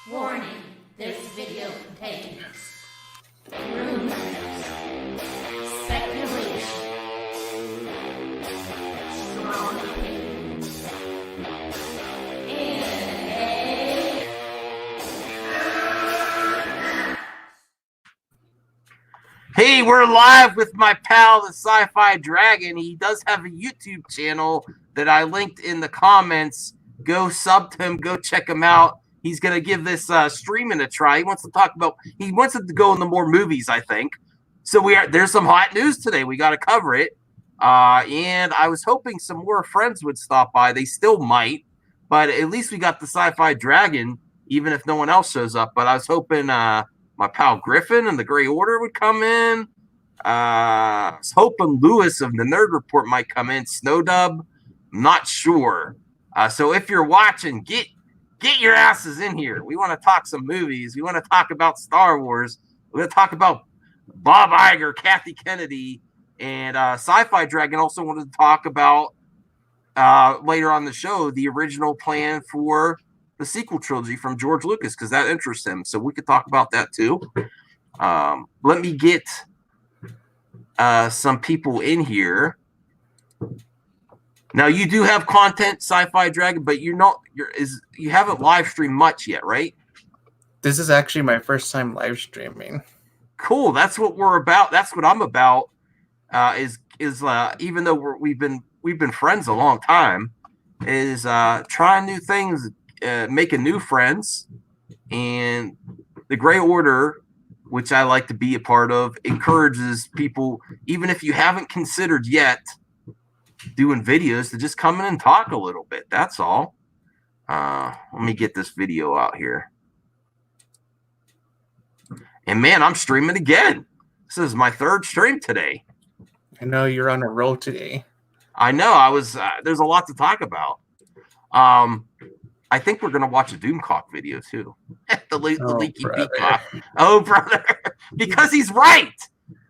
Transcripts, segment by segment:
Warning, this video contains rumors, speculation, strong opinions, and Hey, we're live with my pal, the Sci-Fi Dragon. He does have a YouTube channel that I linked in the comments. Go sub to him. Go check him out. He's going to give this streaming a try. He wants to go into more movies, I think. So there's some hot news today. We got to cover it. And I was hoping some more friends would stop by. They still might. But at least we got the Sci-Fi Dragon, even if no one else shows up. But I was hoping... my pal Griffin and the Grey Order would come in. I was hoping Lewis of the Nerd Report might come in. Snowdub, not sure. So if you're watching, get your asses in here. We want to talk some movies. We want to talk about Star Wars. We're going to talk about Bob Iger, Kathy Kennedy, and Sci-Fi Dragon also wanted to talk about later on the show the original plan for the sequel trilogy from George Lucas, because that interests him. So we could talk about that too. Let me get some people in here. Now you do have content, Sci-Fi Dragon, but you haven't live streamed much yet, right? This is actually my first time live streaming. Cool. That's what we're about. That's what I'm about. Is even though we've been friends a long time, is trying new things. Making new friends, and the Grey Order, which I like to be a part of, encourages people, even if you haven't considered yet doing videos, to just come in and talk a little bit. That's all. Let me get this video out here. And man, I'm streaming again. This is my third stream today. I know you're on a roll today. I know. There's a lot to talk about. I think we're going to watch a Doomcock video, too. the Leaky Peacock. Oh, brother. Because he's right.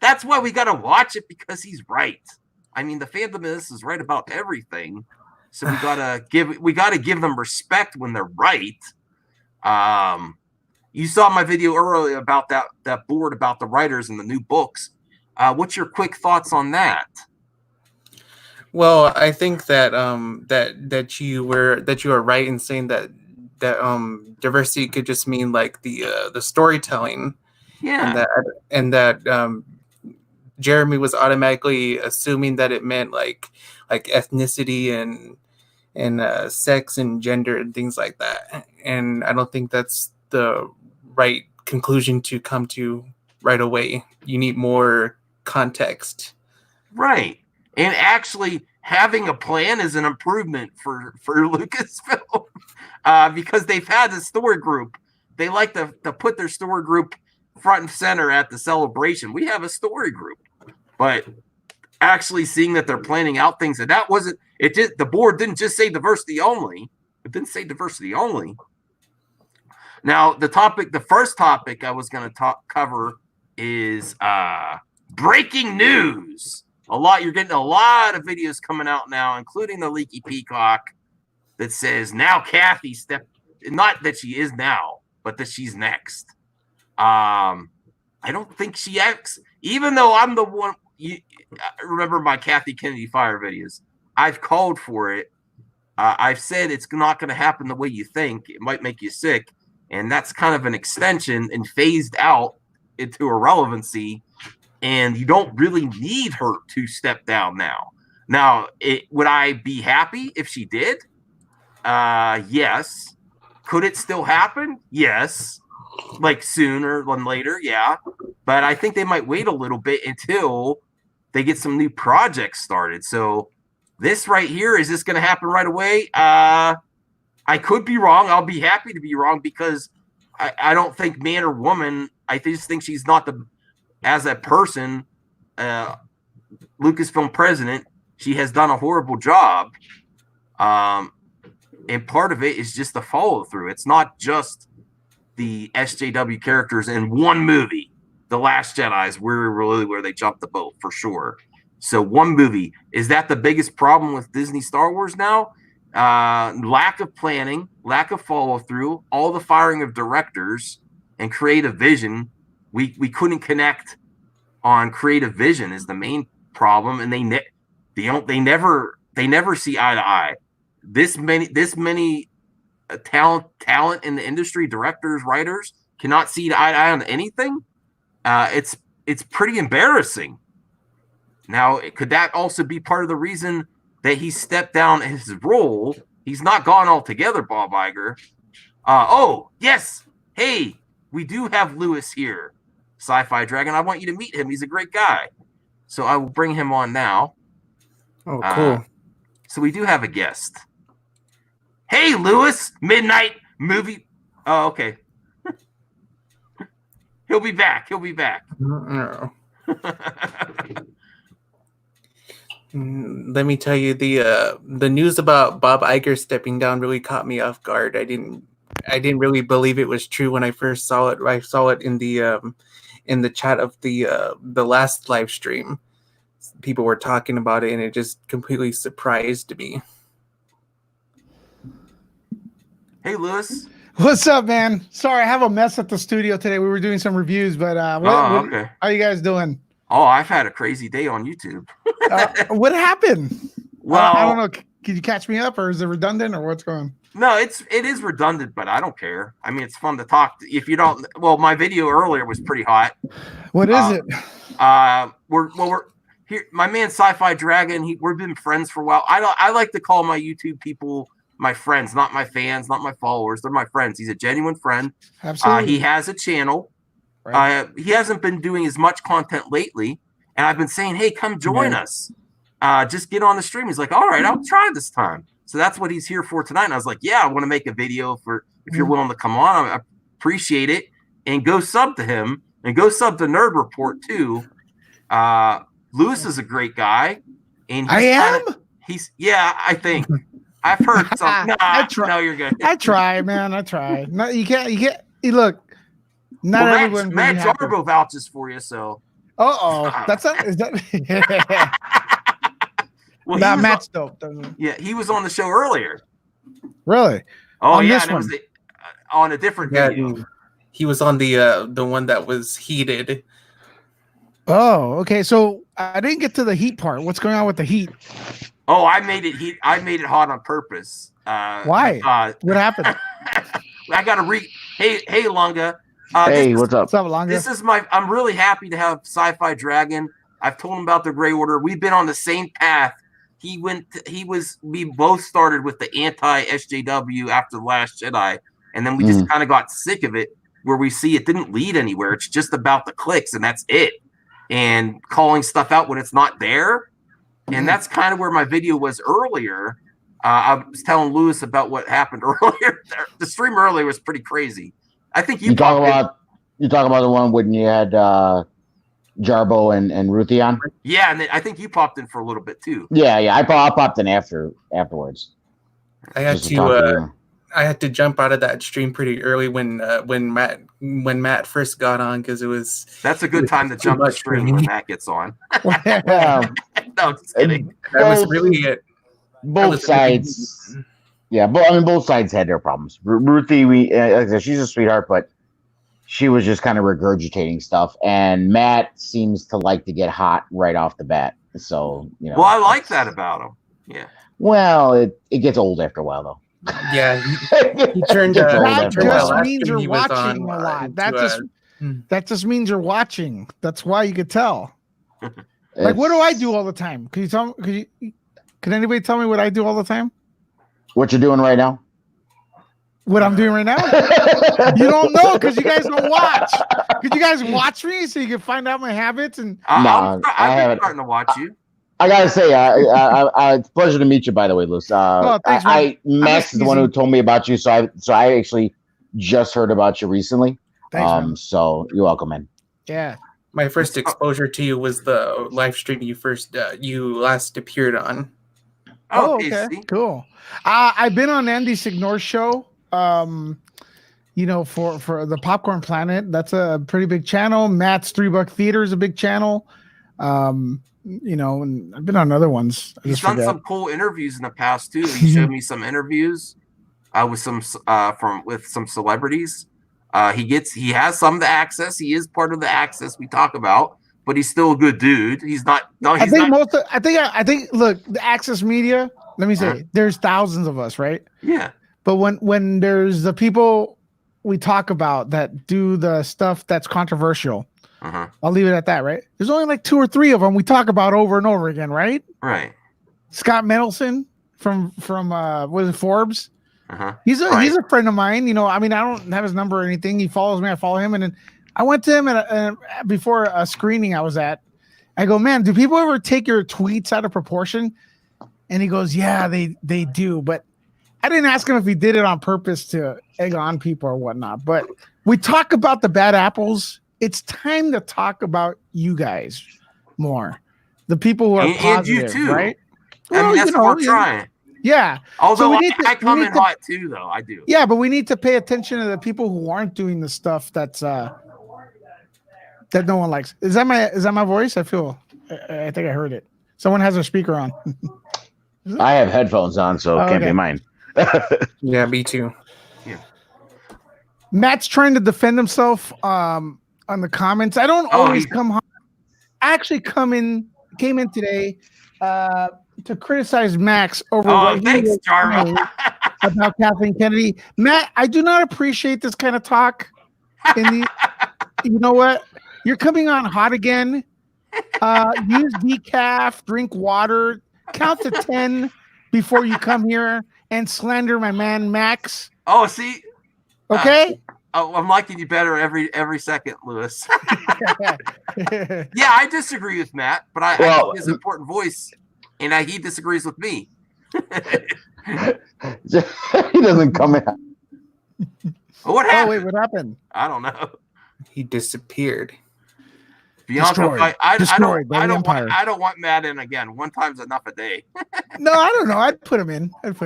That's why we got to watch it, because he's right. I mean, the fandom is right about everything. So we got to give them respect when they're right. You saw my video earlier about that board about the writers and the new books. What's your quick thoughts on that? Well, I think that that you were right in saying that diversity could just mean like the storytelling, yeah, and that Jeremy was automatically assuming that it meant like ethnicity and sex and gender and things like that, and I don't think that's the right conclusion to come to right away. You need more context, right? And actually having a plan is an improvement for Lucasfilm, because they've had a story group. They like to put their story group front and center at the celebration. We have a story group, but actually seeing that they're planning out things, and that wasn't it. The board didn't just say diversity only. It didn't say diversity only. Now the first topic I was going to cover is breaking news. You're getting a lot of videos coming out now, including the Leaky Peacock, that says now Kathy not that she is now, but that she's next. I don't think she acts, even though I'm the one. Remember my Kathy Kennedy Fire videos? I've called for it. I've said it's not going to happen the way you think. It might make you sick, and that's kind of an extension and phased out into irrelevancy. And you don't really need her to step down now. Now, would I be happy if she did? Yes. Could it still happen? Yes. Like sooner than later, yeah. But I think they might wait a little bit until they get some new projects started. So this right here, is this going to happen right away? I could be wrong. I'll be happy to be wrong, because I don't think man or woman, I just think she's not as a person, Lucasfilm president, she has done a horrible job. And part of it is just the follow through. It's not just the SJW characters in one movie. The Last Jedi is really where they jumped the boat, for sure. So one movie, is that the biggest problem with Disney Star Wars now? lack of planning, lack of follow through, all the firing of directors and creative vision. We couldn't connect on creative vision is the main problem, and they never see eye to eye. This many talent in the industry, directors, writers, cannot see eye to eye on anything. It's pretty embarrassing. Now, could that also be part of the reason that he stepped down his role? He's not gone altogether, Bob Iger. Oh, yes. Hey, we do have Lewis here, Sci-Fi Dragon. I want you to meet him. He's a great guy. So I will bring him on now. Oh, cool. So we do have a guest. Hey, Lewis, Midnight Movie. Oh, okay. He'll be back. No. Let me tell you, the news about Bob Iger stepping down really caught me off guard. I didn't really believe it was true when I first saw it. I saw it in the chat of the last live stream. People were talking about it, and it just completely surprised me. Hey, Lewis. What's up, man? Sorry, I have a mess at the studio today. We were doing some reviews, but okay. How you guys doing? Oh, I've had a crazy day on YouTube. What happened? Well, I don't know. Can you catch me up, or is it redundant, or what's going on? No, it is redundant, but I don't care. I mean, it's fun to talk. If you don't, well, my video earlier was pretty hot. What is it? We're here. My man, Sci-Fi Dragon. We've been friends for a while. I like to call my YouTube people my friends, not my fans, not my followers. They're my friends. He's a genuine friend. Absolutely. He has a channel. Right. He hasn't been doing as much content lately, and I've been saying, "Hey, come join us. Just get on the stream." He's like, "All right, I'll try this time." So that's what he's here for tonight. And I was like, "Yeah, I want to make a video for if you're willing to come on. I appreciate it." And go sub to him, and go sub to Nerd Report too. Lewis is a great guy, and I think. I've heard something. No, you're good. I try, man. I try. No, you can't. Look, not everyone. Matt Jarbo vouches for you, so. That's not. Is that? Well, Matt's dope, doesn't he? Yeah, he was on the show earlier. Really? Oh, on yeah, this and one? it was on a different video. He was on the one that was heated. Oh, okay. So I didn't get to the heat part. What's going on with the heat? Oh, I made it hot on purpose. Why? What happened? I got to Hey, Lunga. Hey, what's up? What's up, Longa? I'm really happy to have Sci-Fi Dragon. I've told him about the Grey Order. We've been on the same path. We both started with the anti-SJW after The Last Jedi, and then we just kind of got sick of it, where we see it didn't lead anywhere. It's just about the clicks, and that's it. And calling stuff out when it's not there. And that's kind of where my video was earlier. I was telling Lewis about what happened earlier. The stream earlier was pretty crazy. I think you talk about the one when you had Jarbo and Ruthie on. Yeah, and I think you popped in for a little bit too. Yeah. I popped in afterwards. I had to jump out of that stream pretty early when Matt first got on, because that's a good time to jump the stream when Matt gets on. No, just kidding. That was really it. Both sides. Yeah, both sides had their problems. Ruthie, like I said, she's a sweetheart, but she was just kind of regurgitating stuff. And Matt seems to like to get hot right off the bat. So, Well, I like that about him. Yeah. Well, it gets old after a while, though. Yeah, he turned. That just means you're watching a lot. That just means you're watching. That's why you could tell. Like, what do I do all the time? Can you tell me? Can anybody tell me what I do all the time? What you're doing right now? What I'm doing right now? You don't know because you guys don't watch. Could you guys watch me so you can find out my habits? And I've been starting to watch you. I gotta say, it's a pleasure to meet you. By the way, Luce. Thanks, Max is the one who told me about you, so I actually just heard about you recently. Thanks, so you're welcome, man. Yeah. My first exposure to you was the live stream you last appeared on. Oh, okay, cool. I've been on Andy Signore's show. For the Popcorn Planet. That's a pretty big channel. Matt's $3 Theater is a big channel. you know, and I've been on other ones. I He's just done forget. some cool interviews in the past too. He showed me some interviews with some celebrities. He has some of the access. He is part of the access we talk about, but he's still a good dude. He's not. No, he's not. I think. Look, the access media. Let me say, there's thousands of us, right? Yeah. But when there's the people we talk about that do the stuff that's controversial, I'll leave it at that, right? There's only like 2 or 3 of them we talk about over and over again, right? Right. Scott Mendelson from was it Forbes? He's a friend of mine. You know, I mean, I don't have his number or anything. He follows me. I follow him, and then I went to him before a screening I was at. I go, man, do people ever take your tweets out of proportion? And he goes, yeah, they do, but I didn't ask him if he did it on purpose to egg on people or whatnot. But we talk about the bad apples. It's time to talk about you guys more, the people who are positive, and you too, right? I mean, that's what we're trying. Yeah. Although I come in hot too, though. I do. Yeah, but we need to pay attention to the people who aren't doing the stuff that's that no one likes. Is that my voice? I think I heard it. Someone has their speaker on. I have headphones on, so it can't be mine. Yeah, me too. Yeah. Matt's trying to defend himself on the comments. I don't always come home. I actually came in today to criticize Max over what he was saying about Kathleen Kennedy. Matt, I do not appreciate this kind of talk. You know what? You're coming on hot again. Use decaf, drink water, count to 10 before you come here and slander my man Max. Oh, see. Okay. I'm liking you better every second, Lewis. Yeah, I disagree with Matt, but I think his important voice, and he disagrees with me. He doesn't come in. What happened? Oh wait, what happened? I don't know. He disappeared. Bianca, I don't want Matt in again. One time's enough a day. No, I don't know. I'd put him in. Okay.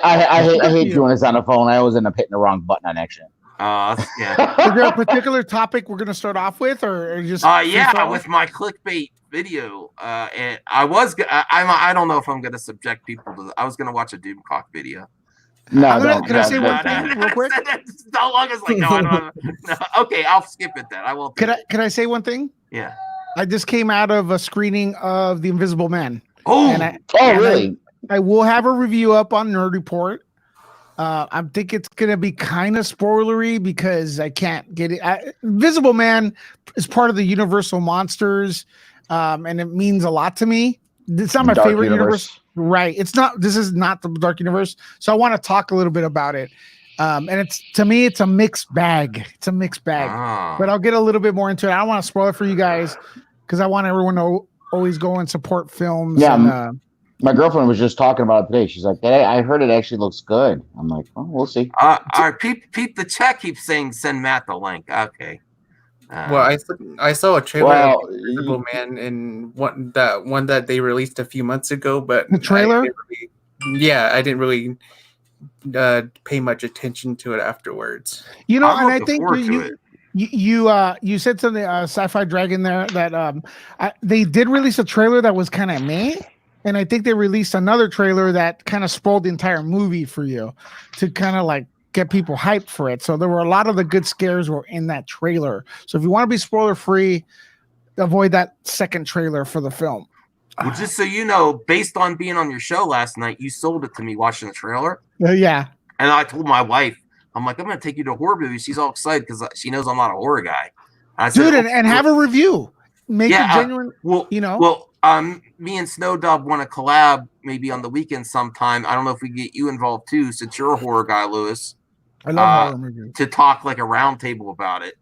I hate doing this on the phone. I always end up hitting the wrong button on accident. Yeah. Is there a particular topic we're going to start off with, or just? Yeah, with my clickbait video. And I don't know if I'm going to subject people to. I was going to watch a Dune Cock video. No, can I say one thing real quick? How long is like no. Okay, I'll skip it then. I won't. Can I say one thing? Yeah. I just came out of a screening of The Invisible Man. Oh, really? I will have a review up on Nerd Report. I think it's gonna be kind of spoilery because I can't get it. Invisible Man is part of the Universal Monsters, and it means a lot to me. It's not my favorite universe. Right. It's not. This is not the Dark Universe. So I want to talk a little bit about it. And to me, it's a mixed bag. But I'll get a little bit more into it. I don't want to spoil it for you guys because I want everyone to always go and support films. Yeah. And, my girlfriend was just talking about it today. She's like, "Hey, I heard it actually looks good." I'm like, "Oh, we'll see." All right, Peep the chat keeps saying send Matt the link. Okay. Well, I saw a trailer of Invisible Man in one that they released a few months ago, but the trailer. I didn't really pay much attention to it afterwards. You know, and I think you said something, Sci-Fi Dragon there that they did release a trailer that was kind of meh, and I think they released another trailer that kind of spoiled the entire movie for you to kind of like get people hyped for it. So there were a lot of the good scares were in that trailer. So if you want to be spoiler free, avoid that second trailer for the film. Well, just so you know, based on being on your show last night, you sold it to me watching the trailer. Yeah. And I told my wife, I'm like, I'm going to take you to a horror movie. She's all excited because she knows I'm not a horror guy. I said, dude, and have a review. Make it genuine. Me and Snow Dub want to collab maybe on the weekend sometime. I don't know if we can get you involved too, since you're a horror guy, Lewis. I love horror movies. To talk like a round table about it.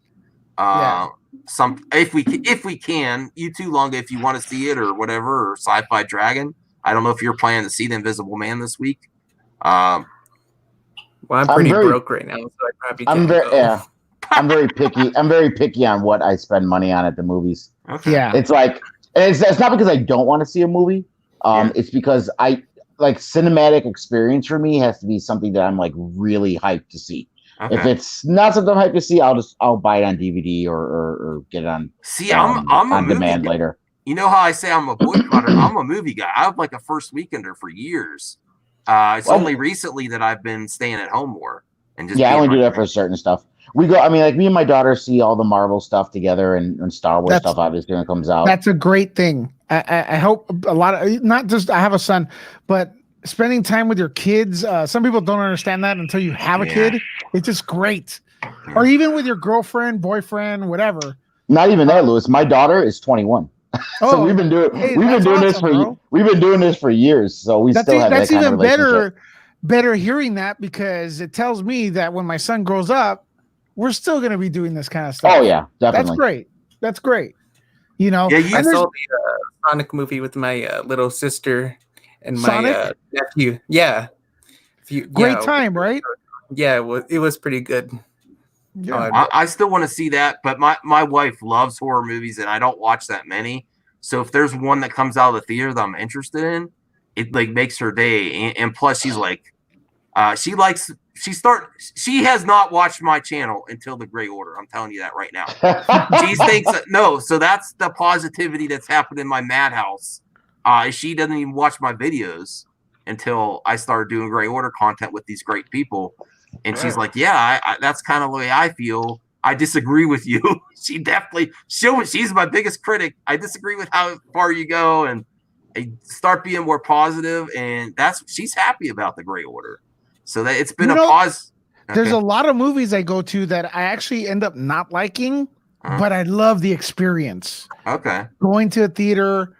If we can, you too, Longa, if you want to see it or whatever, or Sci-Fi Dragon. I don't know if you're planning to see The Invisible Man this week. Well, I'm pretty broke right now, so I probably can't go. I'm very picky. I'm very picky on what I spend money on at the movies. Okay. Yeah. It's like it's not because I don't want to see a movie. It's because I like cinematic experience for me has to be something that I'm like really hyped to see. Okay. If it's not something I'm hyped to see, I'll buy it on DVD or get it on I'm on demand later. you know how I say I'm a boycotter? I'm a movie guy. I was like a first weekender for years. It's only recently that I've been staying at home more and just I only do that for certain stuff. We go. I mean, like me and my daughter see all the Marvel stuff together and Star Wars stuff. Obviously, when it comes out, that's a great thing. I hope a lot of not just I have a son, but spending time with your kids. Some people don't understand that until you have a kid. It's just great, or even with your girlfriend, boyfriend, whatever. Not even that, Lewis. My daughter is 21. So we've been doing this for years. So we still have that kind of relationship. Better hearing that, because it tells me that when my son grows up, we're still going to be doing this kind of stuff. Oh yeah, definitely. That's great. You know, I saw the Sonic movie with my little sister and my nephew. Yeah, great time, right? Yeah, it was pretty good. Yeah. I still want to see that, but my wife loves horror movies, and I don't watch that many. So if there's one that comes out of the theater that I'm interested in, it like makes her day. And plus, she's like, she has not watched my channel until The Gray Order. I'm telling you that right now. She thinks no. So that's the positivity that's happened in my madhouse. She doesn't even watch my videos until I started doing Gray Order content with these great people. And she's like, yeah, that's kind of the way I feel. I disagree with you. She's my biggest critic. I disagree with how far you go, and I start being more positive, and she's happy about the Gray Order. So that it's been a pause. Okay. There's a lot of movies I go to that I actually end up not liking, but I love the experience. Okay. Going to a theater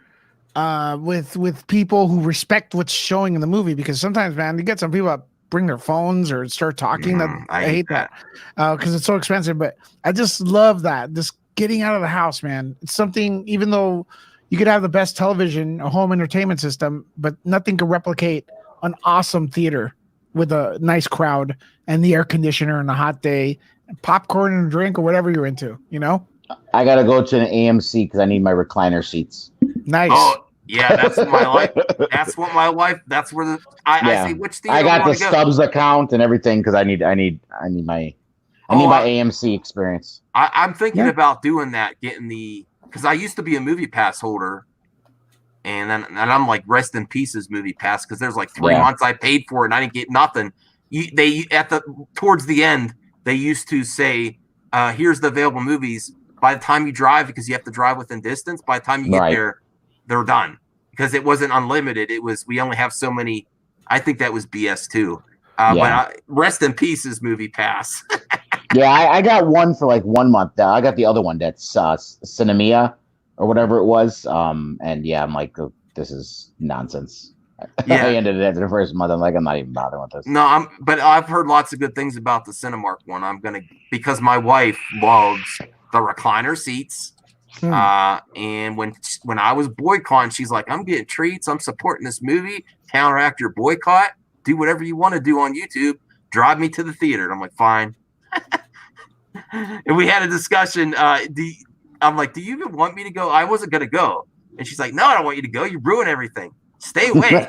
with people who respect what's showing in the movie, because sometimes, man, you get some people that bring their phones or start talking. I hate that because it's so expensive. But I just love that. Just getting out of the house, man. It's something, even though you could have the best television, a home entertainment system, but nothing can replicate an awesome theater with a nice crowd and the air conditioner and a hot day, and popcorn and a drink or whatever you're into, you know? I got to go to an AMC because I need my recliner seats. Nice. Oh, yeah, that's my life. That's what my life. That's where I see which theater I got the Stubbs account and everything because I need my AMC experience. I'm thinking about doing that, because I used to be a Movie Pass holder, and I'm like rest in pieces Movie Pass, because there's like 3 months I paid for it and I didn't get nothing. Towards the end they used to say, here's the available movies. By the time you drive, because you have to drive within distance, by the time you get there, they're done, because it wasn't unlimited. It was, we only have so many. I think that was BS too. But rest in pieces Movie Pass. I got one for like 1 month. I got the other one that's Cinemia or whatever it was. And I'm like, this is nonsense. Yeah. I ended it after the first month. I'm like, I'm not even bothering with this. No, but I've heard lots of good things about the Cinemark one. Because my wife loves the recliner seats. And when I was boycotting, she's like, I'm getting treats. I'm supporting this movie. Counteract your boycott. Do whatever you want to do on YouTube. Drive me to the theater. And I'm like, fine. And we had a discussion. I'm like, do you even want me to go? I wasn't going to go. And she's like, no, I don't want you to go. You ruin everything. Stay away.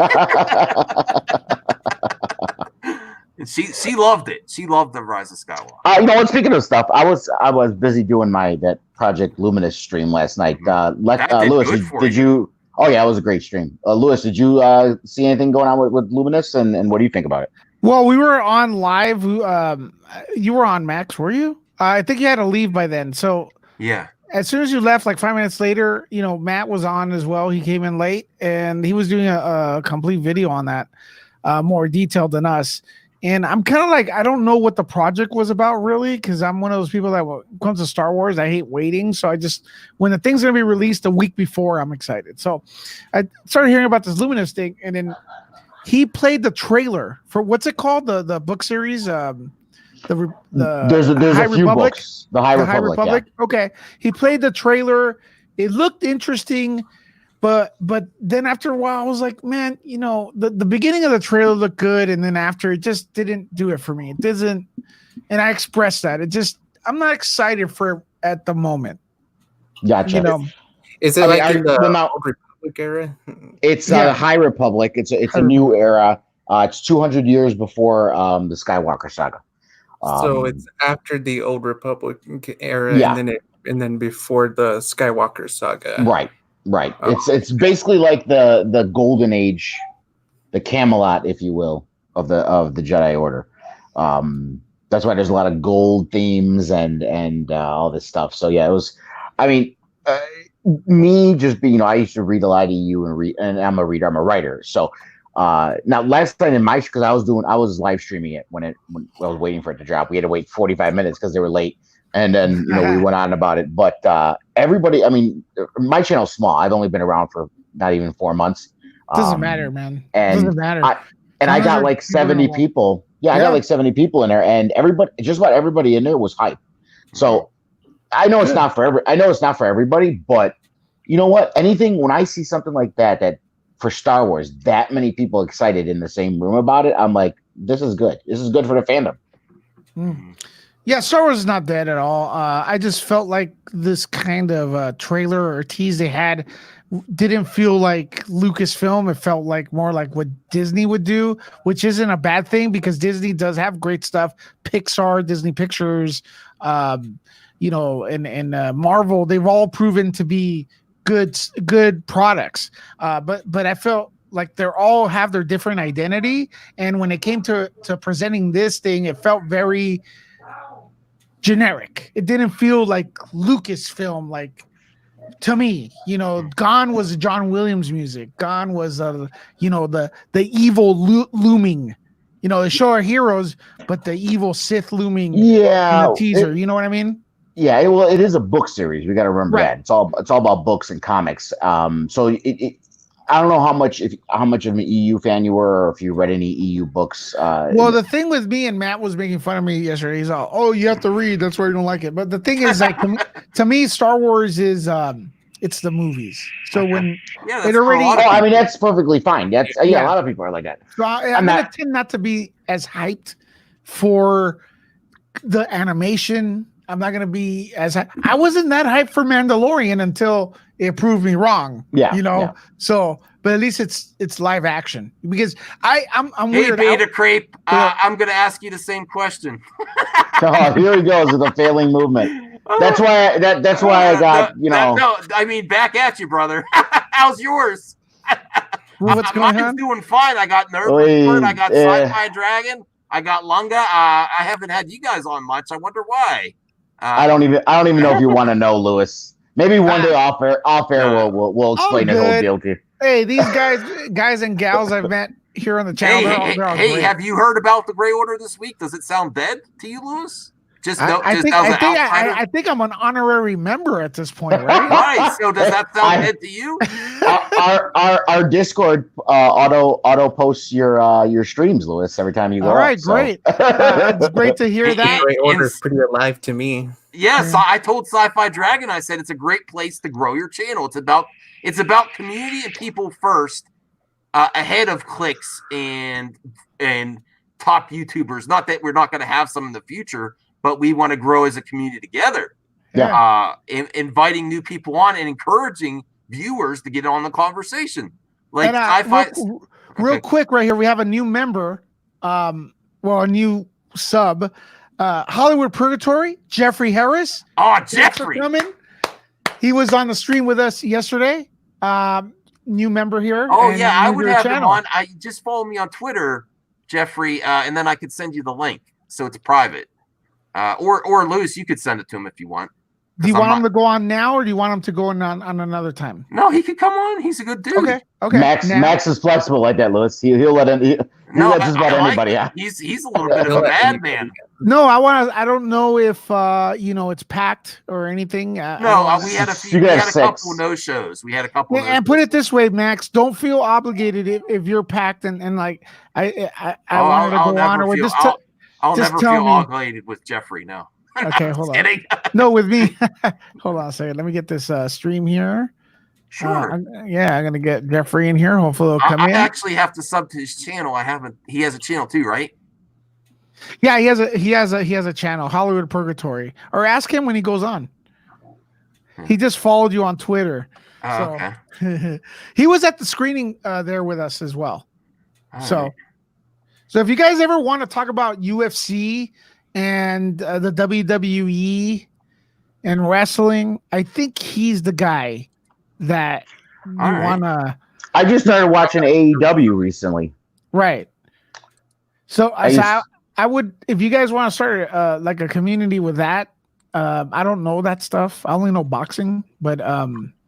And she loved it. She loved the Rise of Skywalker. Speaking of stuff, I was busy doing that Project Luminous stream last night. Lewis, did you? Oh yeah, it was a great stream. Lewis, did you see anything going on with Luminous, and what do you think about it? Well, we were on live. You were on, Max, were you? I think you had to leave by then. So yeah. As soon as you left, like 5 minutes later, Matt was on as well. He came in late, and he was doing a complete video on that, more detailed than us. And I'm kind of like, I don't know what the project was about really, because I'm one of those people that when it comes to Star Wars, I hate waiting. So when the thing's going to be released a week before, I'm excited. So I started hearing about this Luminous thing, and then he played the trailer for what's it called? The book series? There's a few books. The High Republic. Yeah. Okay. He played the trailer. It looked interesting. But then after a while, I was like, man, the beginning of the trailer looked good, and then after, it just didn't do it for me. It doesn't, and I expressed that. I'm not excited for it at the moment. Gotcha. Is it in the Old Republic era? It's the High Republic. It's a new era. It's 200 years before the Skywalker saga. So it's after the Old Republic era, and then before the Skywalker saga. Right. Right. It's basically like the golden age, the Camelot, if you will, of the Jedi Order. That's why there's a lot of gold themes and all this stuff. So yeah, it was. I mean, me just being, I used to read a lot of EU and I'm a reader, I'm a writer. So now last night in my, because I was live streaming it when I was waiting for it to drop. We had to wait 45 minutes because they were late. And then, we went on about it. But everybody, I mean, my channel's small. I've only been around for not even 4 months. Doesn't matter, man. And doesn't matter. I got like 70 people. Yeah, I got like 70 people in there, and everybody, just about everybody in there was hyped. So I know it's not for everybody, but you know what? Anything, when I see something like that for Star Wars, that many people excited in the same room about it, I'm like, this is good. This is good for the fandom. Yeah, Star Wars is not dead at all. I just felt like this kind of trailer or tease they had didn't feel like Lucasfilm. It felt like more like what Disney would do, which isn't a bad thing because Disney does have great stuff. Pixar, Disney Pictures, and Marvel, they've all proven to be good products. But I felt like they're all have their different identity. And when it came to presenting this thing, it felt very generic. It didn't feel like Lucasfilm, like to me, Gone was John Williams music. Gone was the evil looming, the show our heroes, but the evil Sith looming in the teaser. You know what I mean? Yeah, well, it is a book series. We got to remember that it's all about books and comics. So I don't know how much of an EU fan you were, or if you read any EU books. Well, the thing with me and Matt was making fun of me yesterday. He's all, "Oh, you have to read. That's why you don't like it." But the thing is, like, to me, Star Wars is it's the movies. So when it already, I mean, that's perfectly fine. That's a lot of people are like that. So I'm gonna tend not to be as hyped for the animation. I'm not gonna be as I wasn't that hyped for Mandalorian until it proved me wrong. So, but at least it's live action because I'm weird. Hey, Beta Crepe, I'm gonna ask you the same question. Oh, here he goes with a failing movement. That's why I got No, I mean, back at you, brother. How's yours? What's going on? Doing fine. I got Nerd. I got Sci-Fi Dragon. I got Lunga. I haven't had you guys on much. I wonder why. I don't even know if you want to know, Lewis. Maybe one day off air we'll explain the whole deal to you. Hey, these guys and gals I've met here on the channel. Hey, have you heard about the Grey Order this week? Does it sound dead to you, Lewis? I think I'm an honorary member at this point, right? Right. So does that sound dead to you? Our Discord auto posts your streams, Lewis, every time you go. All right, great. It's great to hear that. Grey Order is pretty alive to me. Yes, I told Sci-Fi Dragon. I said it's a great place to grow your channel. It's about community and people first, ahead of clicks and top YouTubers. Not that we're not going to have some in the future, but we want to grow as a community together. Yeah. Inviting new people on and encouraging viewers to get on the conversation. Like real quick, right here, we have a new member, a new sub, Hollywood Purgatory, Jeffrey Harris. Oh, Jeffrey! Coming. He was on the stream with us yesterday. New member here. Oh yeah, I would have him on. I just follow me on Twitter, Jeffrey, and then I could send you the link, so it's private. Or Lewis, you could send it to him if you want. Do you want him to go on now, or do you want him to go on another time? No, he could come on. He's a good dude. Okay. Max is flexible like that, Lewis. He'll let him. He lets just about anybody. He's a little bit of a madman. No, I don't know if it's packed or anything. We had a couple no shows. We had a couple. And put it this way, Max, don't feel obligated if you're packed and like I wanted to go on, or just I'll never feel obligated with Jeffrey. No. Okay, hold on. No, with me. Hold on a second. Let me get this stream here. Sure. I'm gonna get Jeffrey in here. Hopefully, he'll come in. I actually have to sub to his channel. He has a channel too, right? Yeah, he has a channel, Hollywood Purgatory. Or ask him when he goes on. He just followed you on Twitter. Okay. He was at the screening there with us as well. All right. So if you guys ever want to talk about UFC and the WWE and wrestling, I think he's the guy that you All right. wanna. I just started watching AEW recently. Right. So used- I would, if you guys want to start like a community with that. I don't know that stuff. I only know boxing, but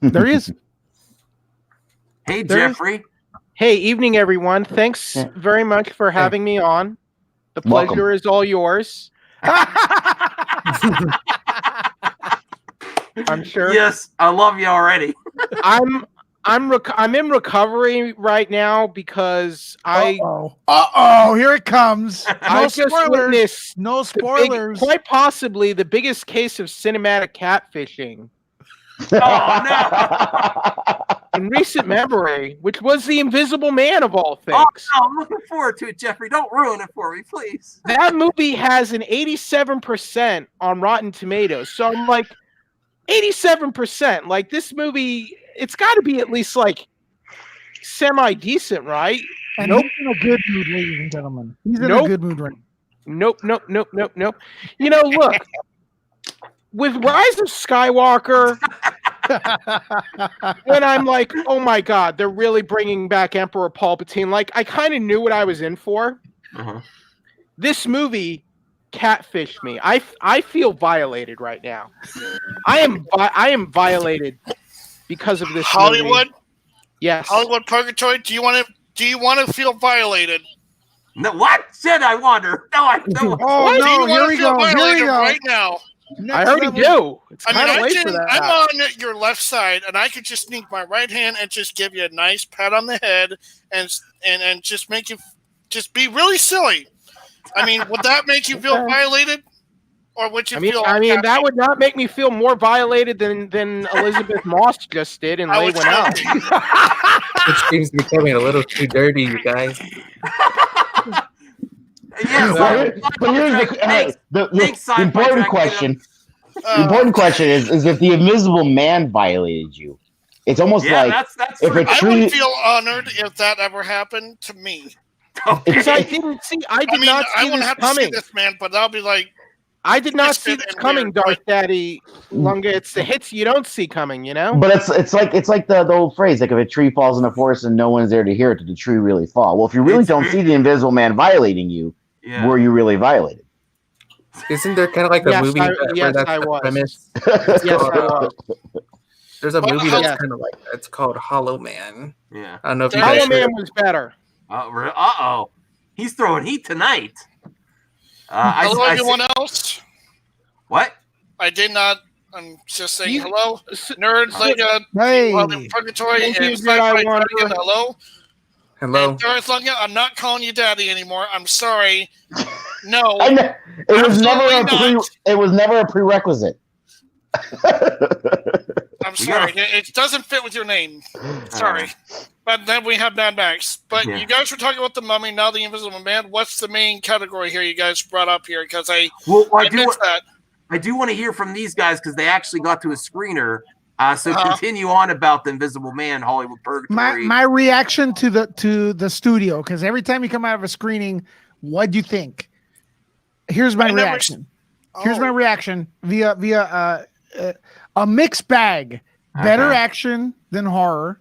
there is. Hey, There is- Jeffrey. Hey, evening, everyone. Thanks very much for having me on. The pleasure Welcome. is all yours. I'm sure. Yes, I love you already. I'm in recovery right now because Here it comes. No I just spoilers. witnessed No the spoilers. quite possibly the biggest case of cinematic catfishing in recent memory, which was The Invisible Man of all things. Oh, no, I'm looking forward to it, Jeffrey. Don't ruin it for me, please. That movie has an 87% on Rotten Tomatoes. So I'm like, 87%. Like, this movie, it's got to be at least like semi-decent, right? And Nope. he's in a good mood, ladies and gentlemen. He's in Nope. a good mood right Nope. You know, look, with Rise of Skywalker, when I'm like, oh my God, they're really bringing back Emperor Palpatine. Like, I kind of knew what I was in for. Uh-huh. This movie catfished me. I feel violated right now. I am violated because of this Hollywood. movie. Yes. Hollywood Purgatory. Do you want to feel violated? No, what? Said I wonder. No, I don't. Oh Do you no! want Here to we feel go. Here we violated go. right now? I already do. It's I kind of mean, late for that. I'm on your left side, and I could just sneak my right hand and just give you a nice pat on the head, and just make you just be really silly. I mean, would that make you feel violated, or would you feel? I mean, happy? that would not make me feel more violated than Elizabeth Moss just did and I Lay would went out. It seems becoming a little too dirty, you guys. Yes, But here's the Thanks, sci-fi important Dracula. question. The important question is if the Invisible Man violated you. It's almost Yeah, like that's if true. a I tree. would feel honored if that ever happened to me. Because I Okay. I mean, not I see wouldn't this have to see coming. this man, but I'll be like, I did not see twisted this and coming, weird, Darth but- Daddy Lunga. It's the hits you don't see coming, you know? But it's like the old phrase, like if a tree falls in the forest and no one's there to hear it, did the tree really fall? Well, if you really It's don't very- see the Invisible Man violating you, Yeah. were you really violated? Isn't there kind of like a Yes, movie where yes, that's I the was. premise? Yes, I was. There's a But movie how- that's kind of like it's called Hollow Man. Yeah. I don't know if you Hollow guys Hollow heard Man of was better. Uh-oh. He's throwing heat tonight. hello, I everyone else. What? I did not. I'm just saying You- hello, nerds. Like Hey. Hollywood Purgatory Thank and you, Sci-Fi Jedi Wanderer. Dragon, hello. Hello. And Darth Lunga, I'm not calling you daddy anymore. I'm sorry. No. It was never a prerequisite. I'm sorry. It doesn't fit with your name. Sorry. But then we have Mad Max. But Yeah. you guys were talking about the Mummy, now the Invisible Man. What's the main category here you guys brought up here? Because I missed that. I do want to hear from these guys because they actually got to a screener. So continue on about the Invisible Man, Hollywood Purgatory. My reaction to the studio, because every time you come out of a screening, what do you think? Here's my reaction. Here's my reaction via a mixed bag. Better action than horror.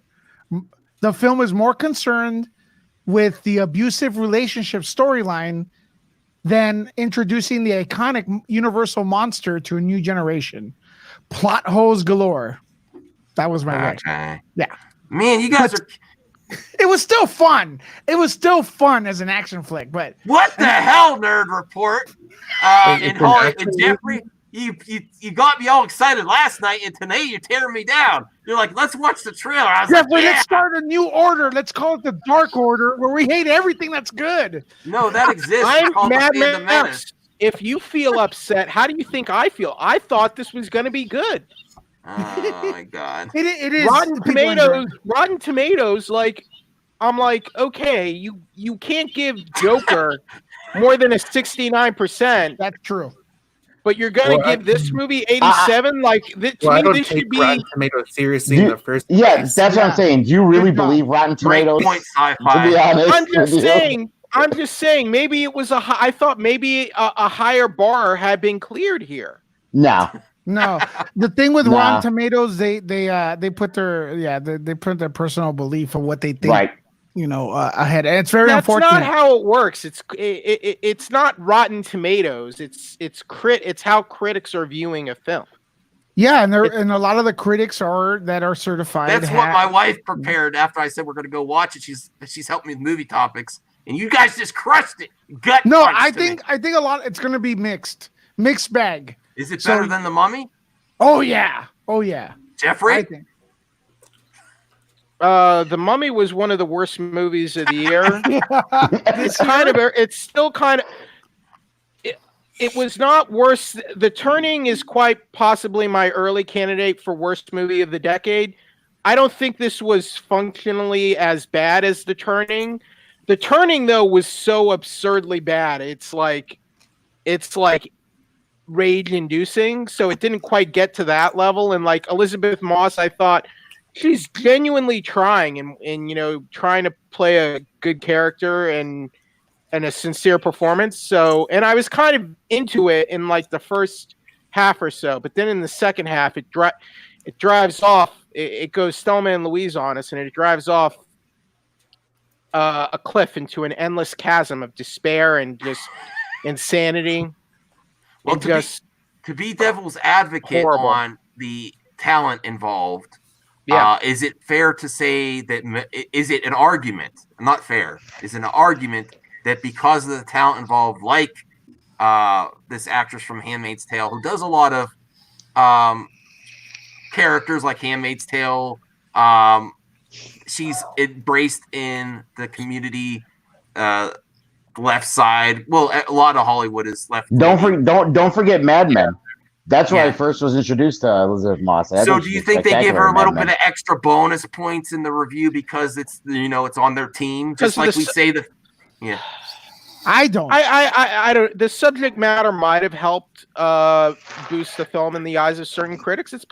The film is more concerned with the abusive relationship storyline than introducing the iconic universal monster to a new generation. Plot holes galore. That was my reaction. Yeah. Man, you guys are. It was still fun. It was still fun as an action flick, but What the hell, Nerd Report? And Jeffrey, you got me all excited last night, and tonight you're tearing me down. You're like, let's watch the trailer. I was Jeffrey, like, yeah. let's start a new order. Let's call it the Dark Order, where we hate everything that's good. No, that exists. It's I'm called the Mad Phantom Max. Menace. If you feel upset, how do you think I feel? I thought this was going to be good. Oh my god. It is Rotten Tomatoes. Like, I'm like, okay, you can't give Joker more than a 69%. That's true. But you're gonna give this movie 87? Like, to I me, don't this take should be. Rotten Tomatoes seriously in the first Yeah, place. that's what I'm saying. Do you really believe Rotten Great Tomatoes? point, To be sci-fi. honest, I'm just saying. Maybe it was I thought maybe a higher bar had been cleared here. No, No, the thing with Nah. Rotten Tomatoes, they put they put their personal belief of what they think, Right. ahead. And it's very That's unfortunate. not how it works. It's not Rotten Tomatoes. It's how critics are viewing a film. Yeah, and a lot of the critics that are certified. That's what my wife prepared after I said we're going to go watch it. She's helped me with movie topics, and you guys just crushed it. No, I think a lot. It's going to be mixed bag. Is it better than The Mummy? Oh yeah. Jeffrey? I think. The Mummy was one of the worst movies of the year. It was not worse. The Turning is quite possibly my early candidate for worst movie of the decade. I don't think this was functionally as bad as The Turning. The Turning, though, was so absurdly bad. It's like rage-inducing, so it didn't quite get to that level. And like Elizabeth Moss, I thought she's genuinely trying and trying to play a good character and a sincere performance. So, and I was kind of into it in like the first half or so, but then in the second half, it drives off. It goes Thelma and Louise on us, and it drives off a cliff into an endless chasm of despair and just insanity. Well, to be devil's advocate horrible. on the talent involved, Yeah. is it fair to say that is it an argument? Not fair. Is it an argument that because of the talent involved, like this actress from Handmaid's Tale, who does a lot of characters like Handmaid's Tale, she's embraced in the community left side. Well, a lot of Hollywood is left. Don't forget MADMAN. That's why I first was introduced to Elizabeth Moss. So do you think they give her a little bit of extra bonus points in the review because it's it's on their team, just like we say that? Yeah. I don't. I don't. The subject matter might have helped boost the film in the eyes of certain critics. It's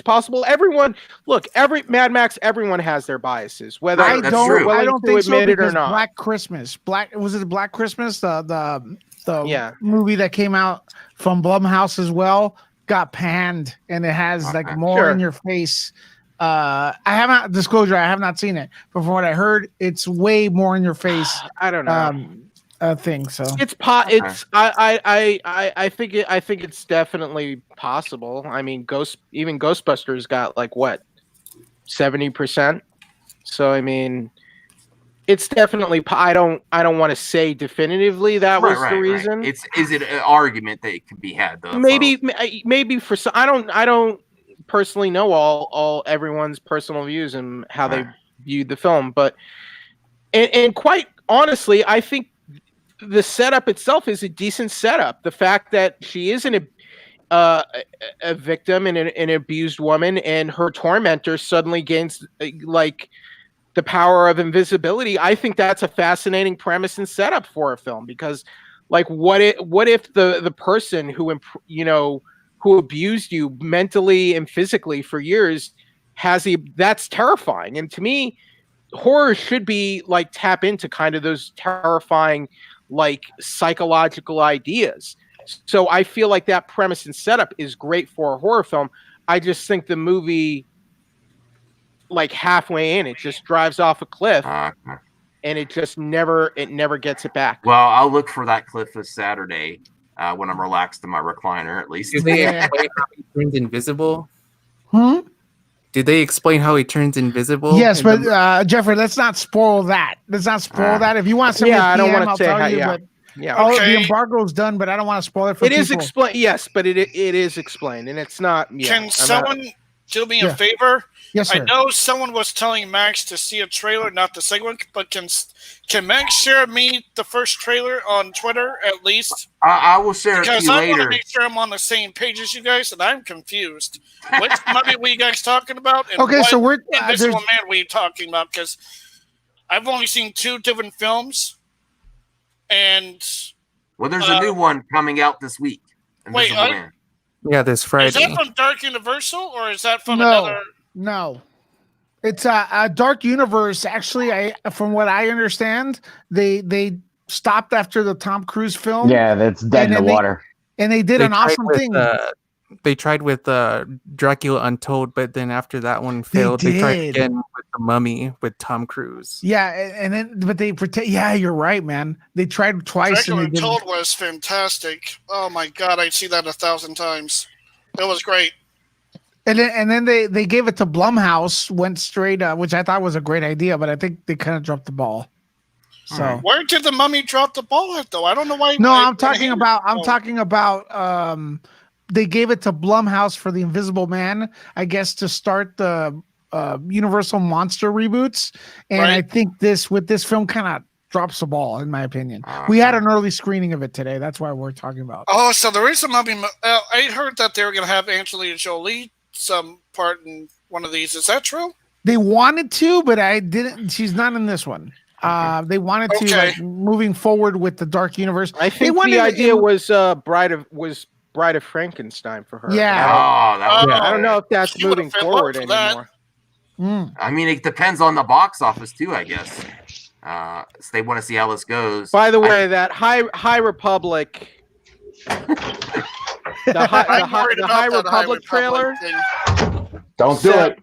possible. Everyone, look, Mad Max. Everyone has their biases. Whether I don't think so, admit it or because not. Black Christmas. Was it Black Christmas? The movie that came out from Blumhouse as well got panned, and it has like more in your face. I have not seen it, but from what I heard, it's way more in your face. I don't know. Thing. So I think it's definitely possible. I mean, even Ghostbusters got like what 70%. So I mean, it's definitely. I don't want to say definitively that was the reason. Is it an argument that it could be had though? Maybe for some. I don't personally know all everyone's personal views and how they viewed the film, but and quite honestly, I think the setup itself is a decent setup. The fact that she is a victim and an abused woman, and her tormentor suddenly gains like the power of invisibility. I think that's a fascinating premise and setup for a film, because like what if the person who abused you mentally and physically for years that's terrifying. And to me, horror should be like tap into kind of those terrifying like psychological ideas. So I feel like that premise and setup is great for a horror film. I just think the movie, like halfway in, it just drives off a cliff, and it just never gets it back. Well, I'll look for that cliff this Saturday when I'm relaxed in my recliner, at least. Did they explain how he turns invisible? Hmm? Did they explain how he turns invisible? Yes, but Jeffrey, let's not spoil that. Let's not spoil that. If you want some, I don't want to I'll say tell how, you. yeah. But Yeah. Okay. the embargo's done, but I don't want to spoil it for It people. is explained. Yes, but it is explained, and it's not. Yeah, Can someone do me a favor? Yes, sir. I know someone was telling Max to see a trailer, not the second one, but can Max share me the first trailer on Twitter at least? I will share it to Because you I want to later. make sure I'm on the same page as you guys, and I'm confused. Which movie were you guys talking about? And Okay, so we're Invisible Man were you talking about? Because I've only seen 2 different films, and Well, there's a new one coming out this week. Wait, Invisible Man. Yeah, this Friday. is that from Dark Universal or is that from No. another? No, it's a Dark Universe. Actually, from what I understand, they stopped after the Tom Cruise film. Yeah, that's dead in the water. And they did They an tried awesome with, thing. They tried with Dracula Untold, but then after that one failed, they tried again with The Mummy with Tom Cruise. Yeah, and then but they pretend. Yeah, you're right, man. They tried twice. Dracula and they Untold was fantastic. Oh my god, I'd see that 1,000 times. It was great. And then they gave it to Blumhouse, went straight, which I thought was a great idea, but I think they kind of dropped the ball. So where did the Mummy drop the ball at though? I don't know why. No, I'm talking about. They gave it to Blumhouse for the Invisible Man, I guess, to start the Universal Monster reboots, and I think this film kind of drops the ball, in my opinion. We had an early screening of it today. That's why we're talking about. Oh, so there is a Mummy. I heard that they were going to have Angelina Jolie some part in one of these. Is that true? They wanted to, but I didn't. She's not in this one. They wanted to, like, moving forward with the Dark Universe. I think the idea was Bride of Frankenstein for her. Yeah. I don't know if that's moving forward anymore. I mean, it depends on the box office too, I guess. So they want to see how this goes. By the way, that High Republic, the High Republic trailer. Don't do it.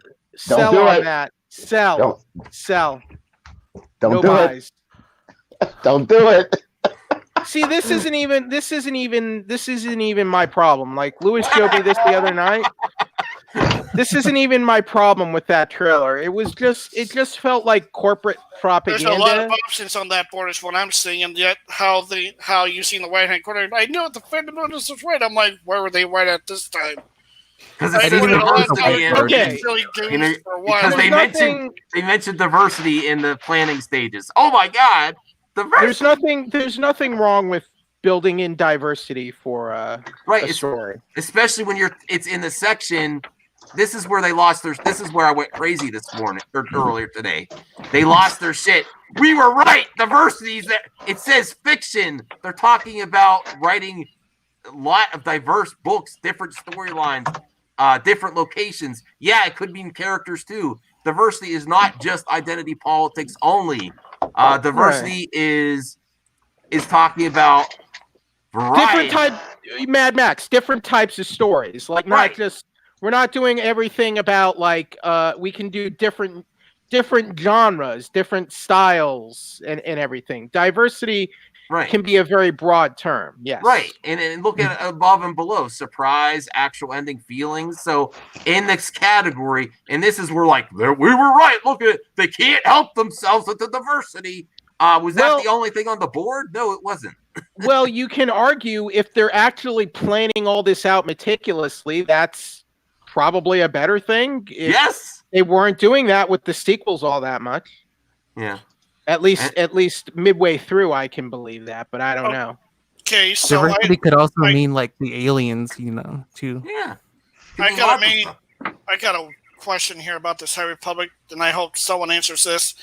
Don't do it. That. Sell. Don't no do buys. it. Don't do it. See, this isn't even my problem. Like Louis showed me this the other night. This isn't even my problem with that trailer. It just felt like corporate propaganda. There's a lot of options on that board is what I'm seeing, and yet how you see in the right hand corner. I know the fundamentals was right. I'm like, where were they right at this time? Because they mentioned diversity in the planning stages. Oh my god. There's nothing wrong with building in diversity for a story, especially when it's in the section. This is where they lost their. This is where I went crazy this morning or earlier today. They lost their shit. We were right. Diversity is that. It says fiction. They're talking about writing a lot of diverse books, different storylines, different locations. Yeah, it could mean characters too. Diversity is not just identity politics only. Diversity is talking about variety. Mad Max, different types of stories. Like not just we're not doing everything about like we can do different genres, different styles, and everything. Diversity can be a very broad term. Yes. Right. And look at above and below. Surprise, actual ending, feelings. So in this category, and this is where like we were right. Look at it. They can't help themselves with the diversity. Was that the only thing on the board? No, it wasn't. Well, you can argue if they're actually planning all this out meticulously, that's probably a better thing. Yes. They weren't doing that with the sequels all that much. Yeah. At least midway through, I can believe that, but I don't know. Okay, so diversity could also mean like the aliens, too. Yeah. I got a question here about this High Republic, and I hope someone answers this.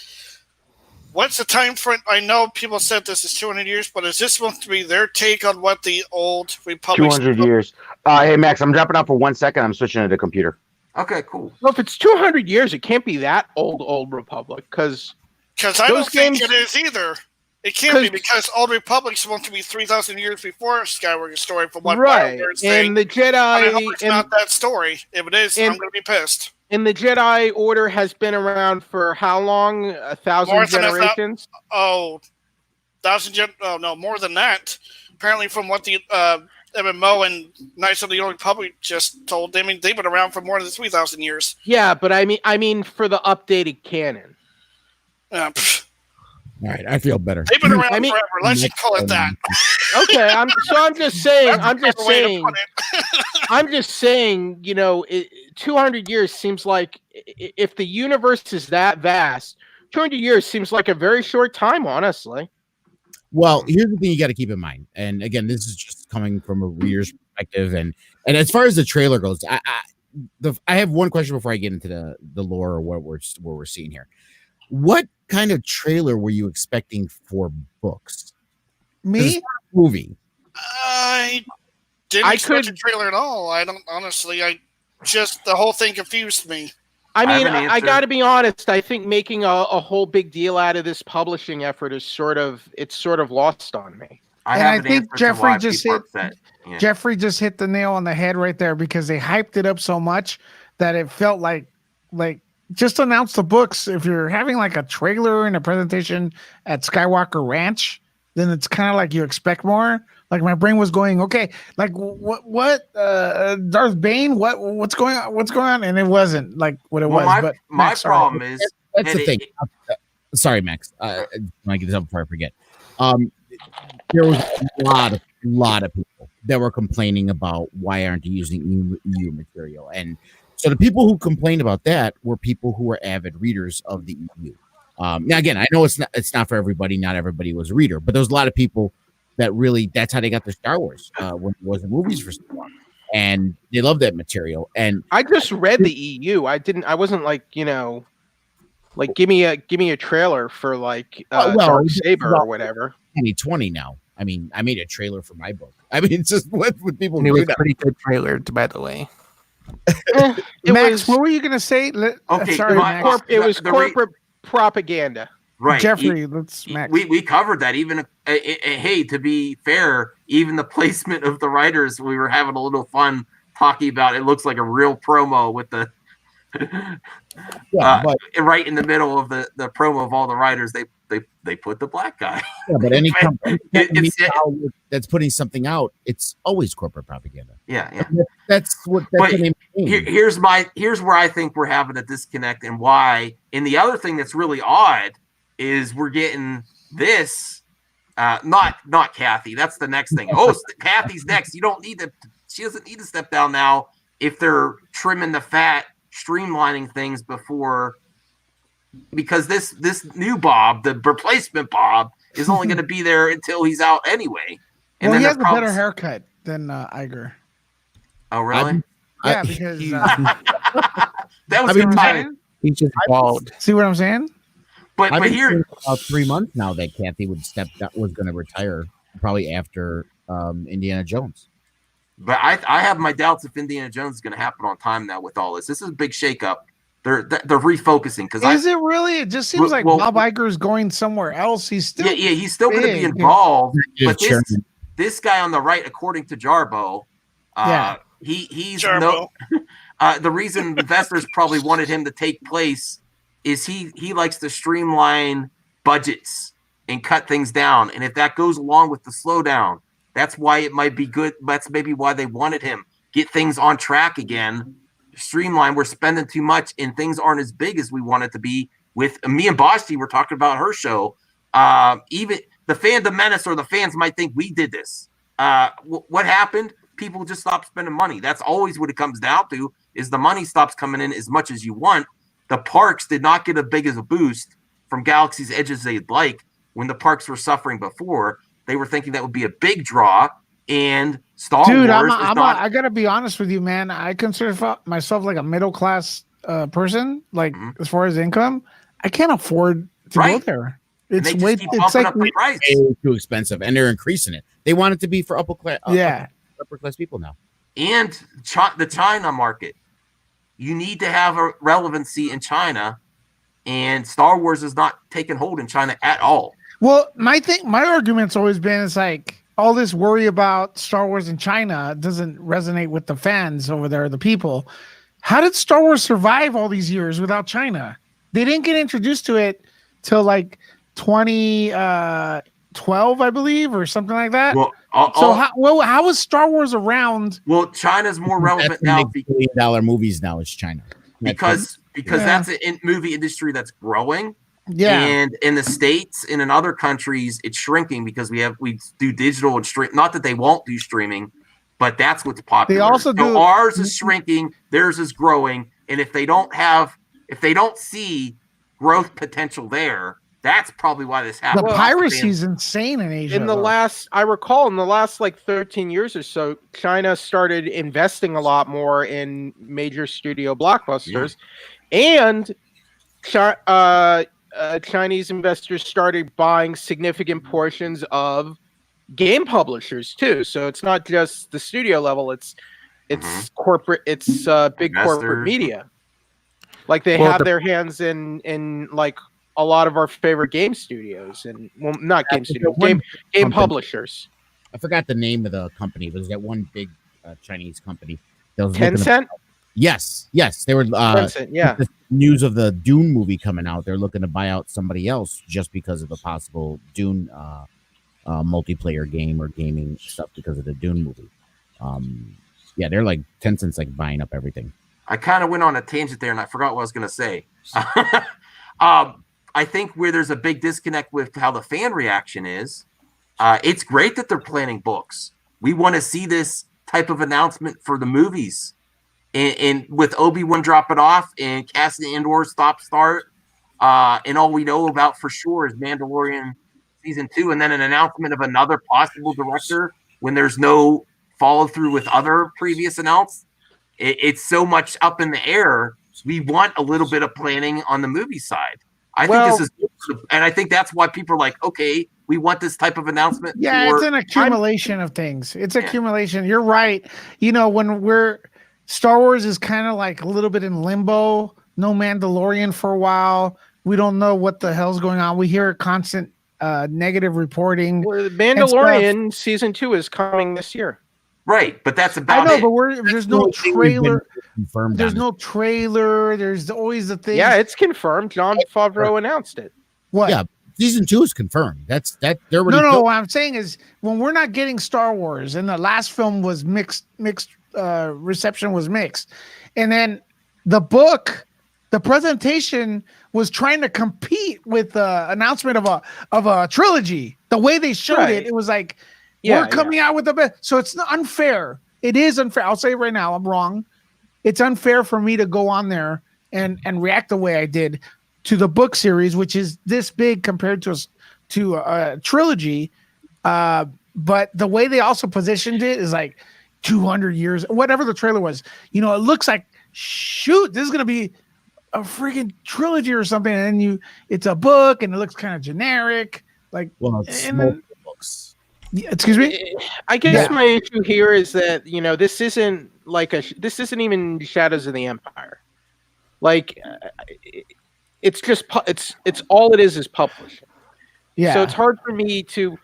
What's the time frame? I know people said this is 200 years, but is this supposed to be their take on what the old Republic? 200 years. Hey, Max, I'm dropping out for 1 second. I'm switching to the computer. Okay, cool. Well, if it's 200 years, it can't be that old Republic, because I don't think it is either. It can't be because Old Republic's supposed to be 3,000 years before Skywalker's story. From what and the Jedi, it's not that story. If it is, I'm going to be pissed. And the Jedi Order has been around for how long? 1,000 generations? No, more than that. Apparently, from what the MMO and Knights of the Old Republic just told, they've been around for more than 3,000 years. Yeah, but I mean for the updated canon. All right, I feel better. They've been around forever. Let's just call it that. Okay, I'm just saying. 200 years seems like, if the universe is that vast, 200 years seems like a very short time, honestly. Well, here's the thing you got to keep in mind, and again, this is just coming from a reader's perspective, and as far as the trailer goes, I have one question before I get into the lore or what we're seeing here. What kind of trailer were you expecting for books? Me? Movie. I didn't expect a trailer at all. I don't, honestly. The whole thing confused me. I mean, I got to be honest. I think making a whole big deal out of this publishing effort is sort of lost on me. I And have I an think answer to Jeffrey why just people are hit upset. Yeah. Jeffrey just hit the nail on the head right there because they hyped it up so much that it felt like just announce the books. If you're having like a trailer and a presentation at Skywalker Ranch, then it's kind of like you expect more. Like my brain was going, okay, like what Darth Bane, what's going on, and it wasn't like what it was. But my Max, sorry. problem is That's the and thing. Sorry, Max. I want to get this up before I forget. There was a lot of people that were complaining about why aren't you using EU material, and so the people who complained about that were people who were avid readers of the EU. Now, again, I know it's not for everybody. Not everybody was a reader, but there was a lot of people that really that's how they got their Star Wars when it was the movies for so long, and they love that material. And I just read the EU. I wasn't like, like give me a trailer for like Dark Saber or whatever. 2020 now. I mean, I made a trailer for my book. I mean, it's just what people And it do was a now. pretty good trailer, by the way. Max, what were you gonna say? Okay, sorry, Max. It was corporate propaganda. right. Jeffrey, let's Max. We covered that. Even hey, to be fair, even the placement of the writers, we were having a little fun talking about. It looks like a real promo with the But right in the middle of the promo of all the writers. They put the black guy. yeah, but any company It's- that's putting something out, it's always corporate propaganda. Yeah. That's what But the name of the game. Here's where I think we're having a disconnect and why. And the other thing that's really odd is we're getting this. Not Kathy. That's the next thing. Oh, Kathy's next. You don't need to. She doesn't need to step down now if they're trimming the fat, streamlining things before. Because this new Bob, the replacement Bob, is only going to be there until he's out anyway. And Well, then he has the a better problems- haircut than Iger. Oh, really? Yeah, because That was I mean, good timing. He's just bald. see what I'm saying? But I've been here, hearing about 3 months now that Kathy was going to retire probably after Indiana Jones. but I have my doubts if Indiana Jones is going to happen on time now with all this. This is a big shakeup. They're refocusing because Is it really? It just seems like well- Bob Iger's going somewhere else. He's still he's still going to be big. involved. But Chairman. this guy on the right, according to Jarbo, Yeah. he's Jarbo. the reason investors probably wanted him to take place is he likes to streamline budgets and cut things down, and if that goes along with the slowdown, that's why it might be good. That's maybe why they wanted him get things on track again. Streamline. We're spending too much, and things aren't as big as we want it to be. With me and Basti, we're talking about her show. Even the FANDOM MENACE or the fans might think we did this. What happened? People just stopped spending money. That's always what it comes down to. Is the money stops coming in as much as you want. The parks did not get as big as a boost from Galaxy's Edge as they'd like when the parks were suffering before. They were thinking that would be a big draw, and Star Dude, Wars is not. I gotta be honest with you, man. I consider myself like a middle class person. Like as far as income, I can't afford to go Right. there. And It's they just way. keep It's bumping like up the price. Way too expensive, and they're increasing it. They want it to be for upper class people now. And the China market. You need to have a relevancy in China, and Star Wars is not taking hold in China at all. Well, my argument's always been it's like all this worry about Star Wars in China doesn't resonate with the fans over there, the people. How did Star Wars survive all these years without China? They didn't get introduced to it till like 2012, I believe, or something like that. Well, how was Star Wars around? well, China's more relevant That's now $1 billion movies now is China. because Yeah. that's a movie industry that's growing. Yeah, And in the States and in other countries, it's shrinking because we do digital and stream. Not that they won't do streaming, but that's what's popular. They also do- Ours is shrinking, theirs is growing, and if they don't see growth potential there, that's probably why this the happened. piracy is insane in Asia. In the though. I recall in the last like 13 years or so, China started investing a lot more in major studio blockbusters, and Chinese investors started buying significant portions of game publishers too. So it's not just the studio level; it's corporate, it's big corporate Investors. media. Like they Well, have their hands in like a lot of our favorite game studios, and well, not game studios, game publishers. I forgot the name of the company. It was that one big Chinese company that was looking Tencent. Yes, they were. Tencent, yeah. The news of the Dune movie coming out. They're looking to buy out somebody else just because of the possible Dune multiplayer game or gaming stuff because of the Dune movie. Yeah, they're like Tencent's like buying up everything. I kind of went on a tangent there and I forgot what I was going to say. I think where there's a big disconnect with how the fan reaction is, it's great that they're planning books. We want to see this type of announcement for the movies. And with Obi-Wan dropping off and Cassian Andor start, and all we know about for sure is Mandalorian season 2, and then an announcement of another possible director when there's no follow through with other previous announced. It's so much up in the air. We want a little bit of planning on the movie side. I think this is, and I think that's why people are like, okay, we want this type of announcement. Yeah, it's an accumulation of things. It's accumulation. You're right. You know, when Star Wars is kind of like a little bit in limbo. No Mandalorian for a while. We don't know what the hell's going on. We hear constant negative reporting. Well, Mandalorian season 2 is coming this year. Right, but that's about I know, it. but there's no trailer. There's no trailer. There's always the thing. Yeah, it's confirmed. John Favreau announced it. What? Yeah, season 2 is confirmed. That's that. They're already No. What I'm saying is, when we're not getting Star Wars, and the last film was mixed reception was mixed, and then the book, the presentation was trying to compete with the announcement of a trilogy. The way they showed it, it was like we're coming out with the best. So it's unfair. It is unfair. I'll say it right now. I'm wrong. It's unfair for me to go on there and react the way I did to the book series, which is this big compared to a trilogy. But the way they also positioned it is like 200 years, whatever the trailer was. You know, it looks like, shoot, this is gonna be a freaking trilogy or something, and then it's a book, and it looks kind of generic. Like, well, it's multiple books. Excuse me. I guess my issue here is that this isn't this isn't even Shadows of the Empire. Like, it's just it's all it is publishing. Yeah. So it's hard for me to.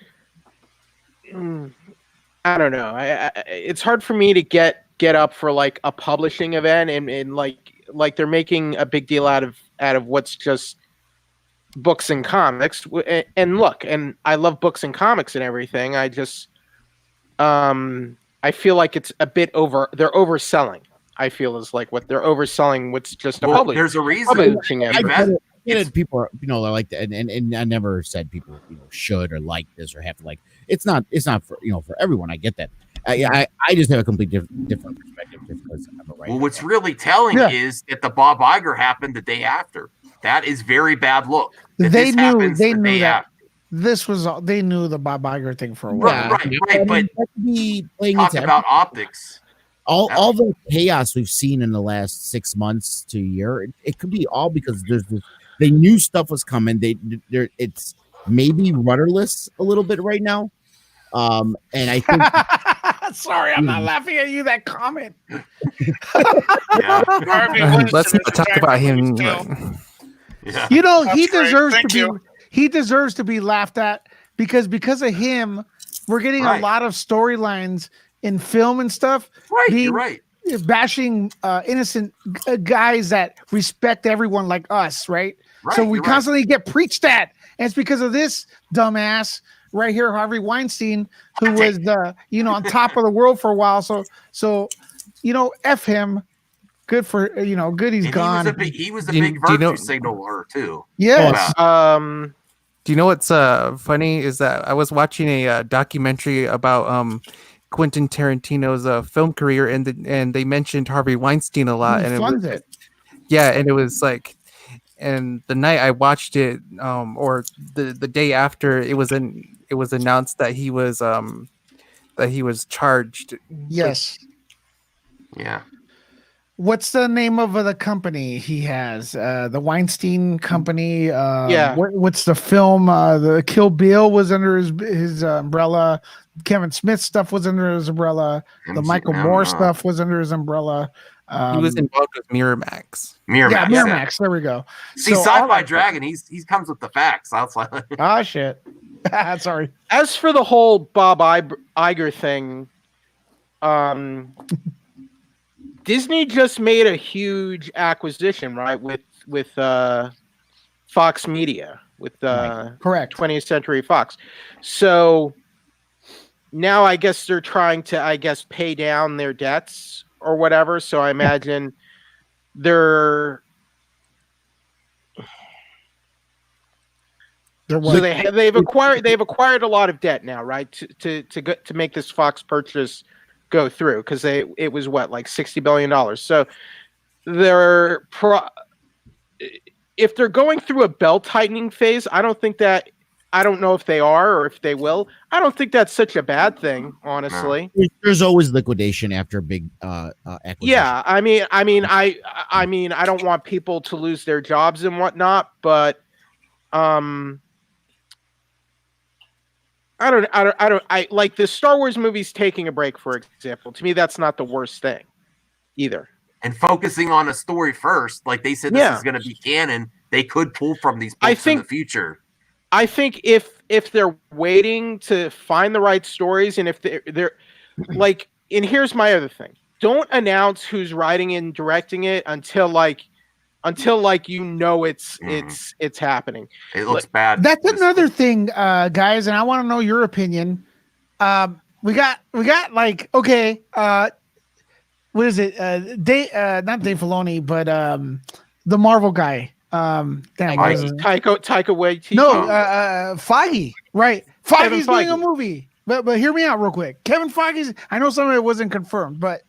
I don't know. It's hard for me to get up for like a publishing event and like they're making a big deal out of what's just books and comics. And look, and I love books and comics and everything. I just I feel like it's a bit they're overselling. I feel is like what they're overselling. What's just a public. There's a reason. People are, like that, and I never said people, should or like this or have to like. It's not for for everyone. I get that. I just have a completely different perspective just because I'm a writer. Well, what's really telling is that the Bob Iger happened the day after. That is very bad look. They knew that. This was they knew the Bob Iger thing for a while. Right. But talk about optics. All the chaos we've seen in the last 6 months to a year, it could be all because they knew stuff was coming. It's maybe rudderless a little bit right now. And I think sorry, I'm not laughing at you. That comment. Let's not talk about him. Yeah. He deserves to be laughed at because of him, we're getting a lot of storylines in film and stuff. Right, you're right. Bashing innocent guys that respect everyone like us, right? So we constantly get preached at, and it's because of this dumbass right here, Harvey Weinstein, who was on top of the world for a while. So F him. Good for good he's gone. He was a big virtue signaler too. Yes. Do you know what's funny is that I was watching a documentary about Quentin Tarantino's film career, and they mentioned Harvey Weinstein a lot, and it was like, and the night I watched it, or the day after, it was announced that he was charged. Yes. Yeah. What's the name of the company he has? The Weinstein Company. What's the film? The Kill Bill was under his umbrella. Kevin Smith stuff was under his umbrella. The Michael Moore stuff was under his umbrella. He was involved with Miramax. Miramax. There we go. See, Sci-Fi Dragon. He comes with the facts. Outside. Ah, shit. Sorry. As for the whole Bob Iger thing, Disney just made a huge acquisition, right? With Fox Media, with Correct 20th Century Fox. So now I guess they're trying to, pay down their debts or whatever. So I imagine they're so they've acquired a lot of debt now, right? To make this Fox purchase go through, because it was what, like $60 billion. So if they're going through a belt tightening phase, I don't know if they are or if they will. I don't think that's such a bad thing, honestly. There's always liquidation after a big acquisition. Yeah, I mean, I don't want people to lose their jobs and whatnot, but I like the Star Wars movies taking a break, for example. To me, that's not the worst thing either. And focusing on a story first, like they said, this is going to be canon. They could pull from these books in the future. I think if they're waiting to find the right stories, and if they're like, and here's my other thing: don't announce who's writing and directing it until it's happening. It looks bad. That's another thing, guys, and I want to know your opinion. We got like, okay, what is it? Not Dave Filoni, but the Marvel guy. Taika Waititi. No, Feige. Right, Feige's doing a movie. But hear me out real quick. Kevin Feige's. I know some of it wasn't confirmed, but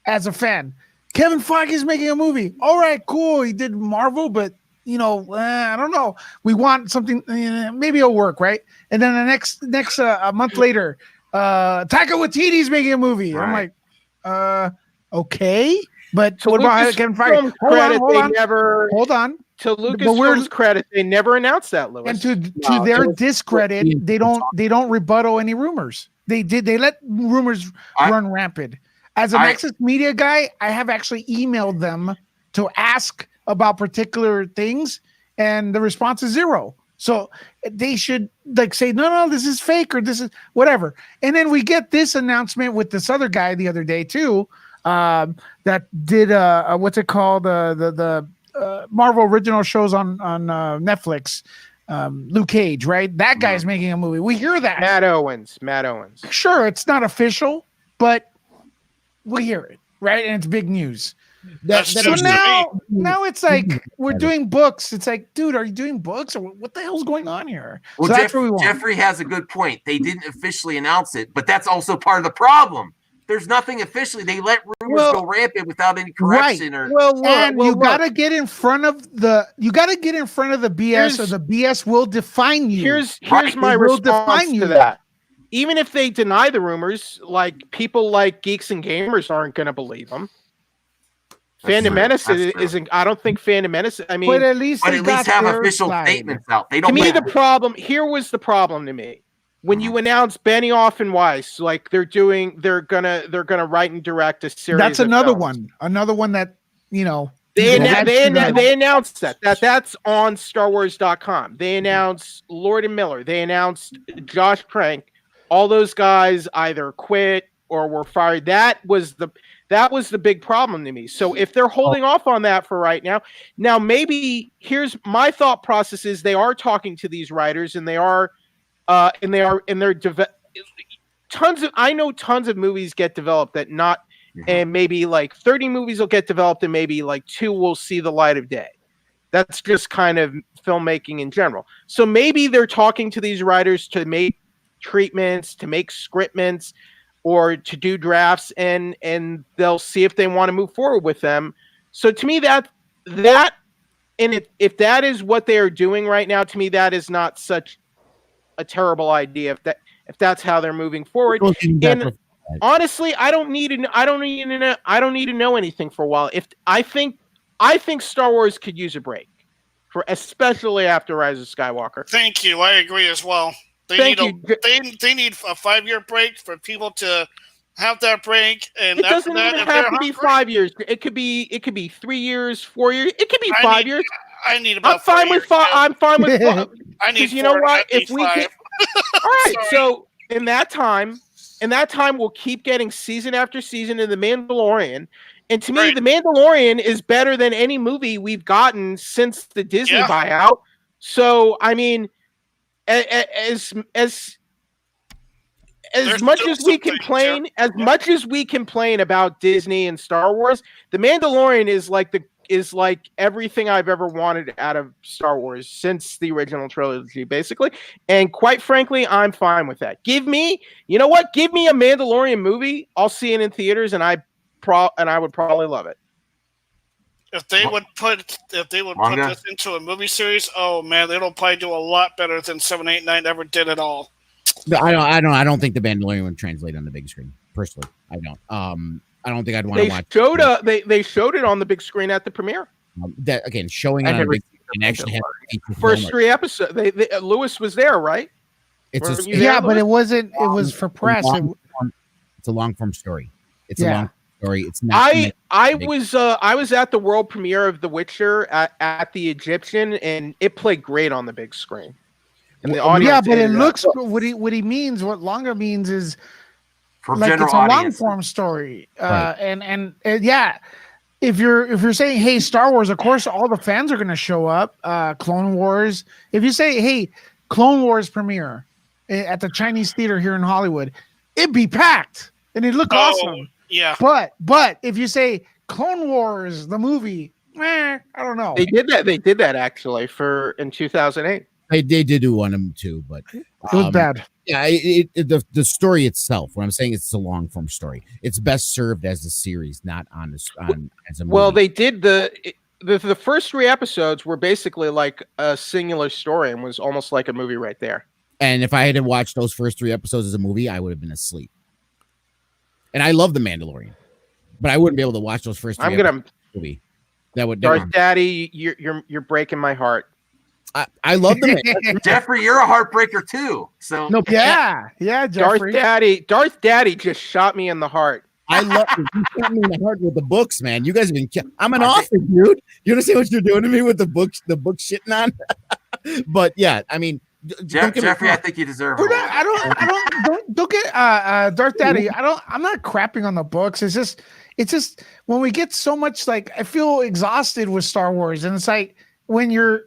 as a fan, Kevin Feige's making a movie. All right, cool. He did Marvel, but I don't know. We want something. Maybe it'll work, right? And then the next a month later, Taika Waititi's making a movie. Right. I'm like, okay, but so what about Kevin Feige? Hold on. To Lucasfilm's credit, they never announced that, Louis. And to their discredit, they don't rebuttal any rumors. They let rumors run rampant. As a Nexus Media guy, I have actually emailed them to ask about particular things, and the response is zero. So they should say, no, this is fake, or this is whatever. And then we get this announcement with this other guy the other day too, that did what's it called, the Marvel original shows on Netflix. Luke Cage, right? That guy's making a movie. We hear that. Matt Owens. Sure, it's not official, but we hear it, right? And it's big news. So now it's like we're doing books. It's like, dude, are you doing books, or what the hell's going on here? Well, so that's what we want. Jeffrey has a good point. They didn't officially announce it, but that's also part of the problem. There's nothing officially. They let rumors go rampant without any correction. Right. You gotta get in front of the BS, or the BS will define you. Here's my response to that. Even if they deny the rumors, like people like Geeks and Gamers aren't going to believe them. Fandom Menace isn't. I don't think Fandom Menace. I mean, but at least have official statements out. They don't. To me, the problem here was the problem to me when you announce Benioff and Weiss, like they're gonna write and direct a series. That's another one. Another one that They announced that's on StarWars.com. They announced Lord and Miller. They announced Josh Trank. All those guys either quit or were fired. That was the big problem to me. So if they're holding off on that for right now maybe here's my thought process is they are talking to these writers, and they're I know tons of movies get developed that not. And maybe like 30 movies will get developed, and maybe like 2 will see the light of day. That's just kind of filmmaking in general. So maybe they're talking to these writers to make treatments, to make scriptments, or to do drafts, and they'll see if they want to move forward with them. So to me, if that is what they are doing right now, to me that is not such a terrible idea. If that's how they're moving forward. Honestly, I don't need to know anything for a while. If I think Star Wars could use a break, especially after Rise of Skywalker. Thank you. I agree as well. They need a 5-year break for people to have that break. And it doesn't even have to be 5 years. It could be 3 years, 4 years. It could be 5 years. I need about. I'm fine with 5. I'm fine with 5. I need. You know what? If we All right, so in that time, we'll keep getting season after season of The Mandalorian. And to me, The Mandalorian is better than any movie we've gotten since the Disney buyout. So, I mean, as much as we complain, much as we complain about Disney and Star Wars, The Mandalorian is like everything I've ever wanted out of Star Wars since the original trilogy, basically. And quite frankly, I'm fine with that. Give me a Mandalorian movie. I'll see it in theaters, and I would probably love it. If they would put this into a movie series, oh man, it'll probably do a lot better than 7, 8, 9 ever did at all. I don't think The Mandalorian would translate on the big screen. Personally, I don't. I don't think I'd want to watch. They showed it on the big screen at the premiere. That again, showing it on the big screen actually first 3 episodes. Lewis was there, right? But it wasn't. It was for press. It's a long form story. It's a long story. It's not. I was at the world premiere of The Witcher at the Egyptian, and it played great on the big screen. And the audience, but it looks. What he means, what longer means is. For like it's a long form story, right. and if you're saying, hey, Star Wars, of course all the fans are going to show up. Clone Wars. If you say, hey, Clone Wars premiere at the Chinese theater here in Hollywood, it'd be packed and it'd look awesome. Yeah. But if you say Clone Wars the movie, I don't know. They did that actually in 2008. They did do one of them too, but it was bad. Yeah, the story itself. What I'm saying, it's a long form story. It's best served as a series, not as a movie. Well, they did the first 3 episodes were basically like a singular story and was almost like a movie right there. And if I had to watch those first 3 episodes as a movie, I would have been asleep. And I love The Mandalorian, but I wouldn't be able to watch those first 3 episodes as a movie. Darth Daddy, you're breaking my heart. I love the Jeffrey, you're a heartbreaker too. So Jeffrey. Darth Daddy just shot me in the heart. I love it. You shot me in the heart with the books, man. You guys have been I'm an author, dude. You understand what you're doing to me with the books shitting on? But yeah, I mean, Jeffrey, I think you deserve it. Don't get Darth Daddy. I'm not crapping on the books. It's just when we get so much, like, I feel exhausted with Star Wars, and it's like when you're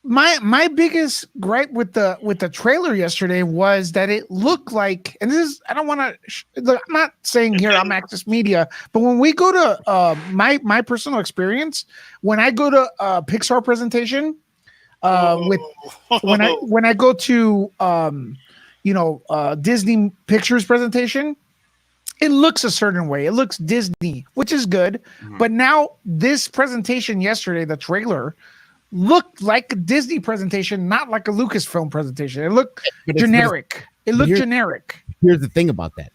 my biggest gripe with the trailer yesterday was that it looked like, and this is, I don't want to, I'm not saying here I'm Access Media, but when we go to my personal experience, when I go to a Pixar presentation, when I go to Disney Pictures presentation, it looks a certain way. It looks Disney, which is good. Mm-hmm. But now this presentation yesterday, the trailer, looked like a Disney presentation, not like a Lucasfilm presentation. It looked generic. Here's the thing about that.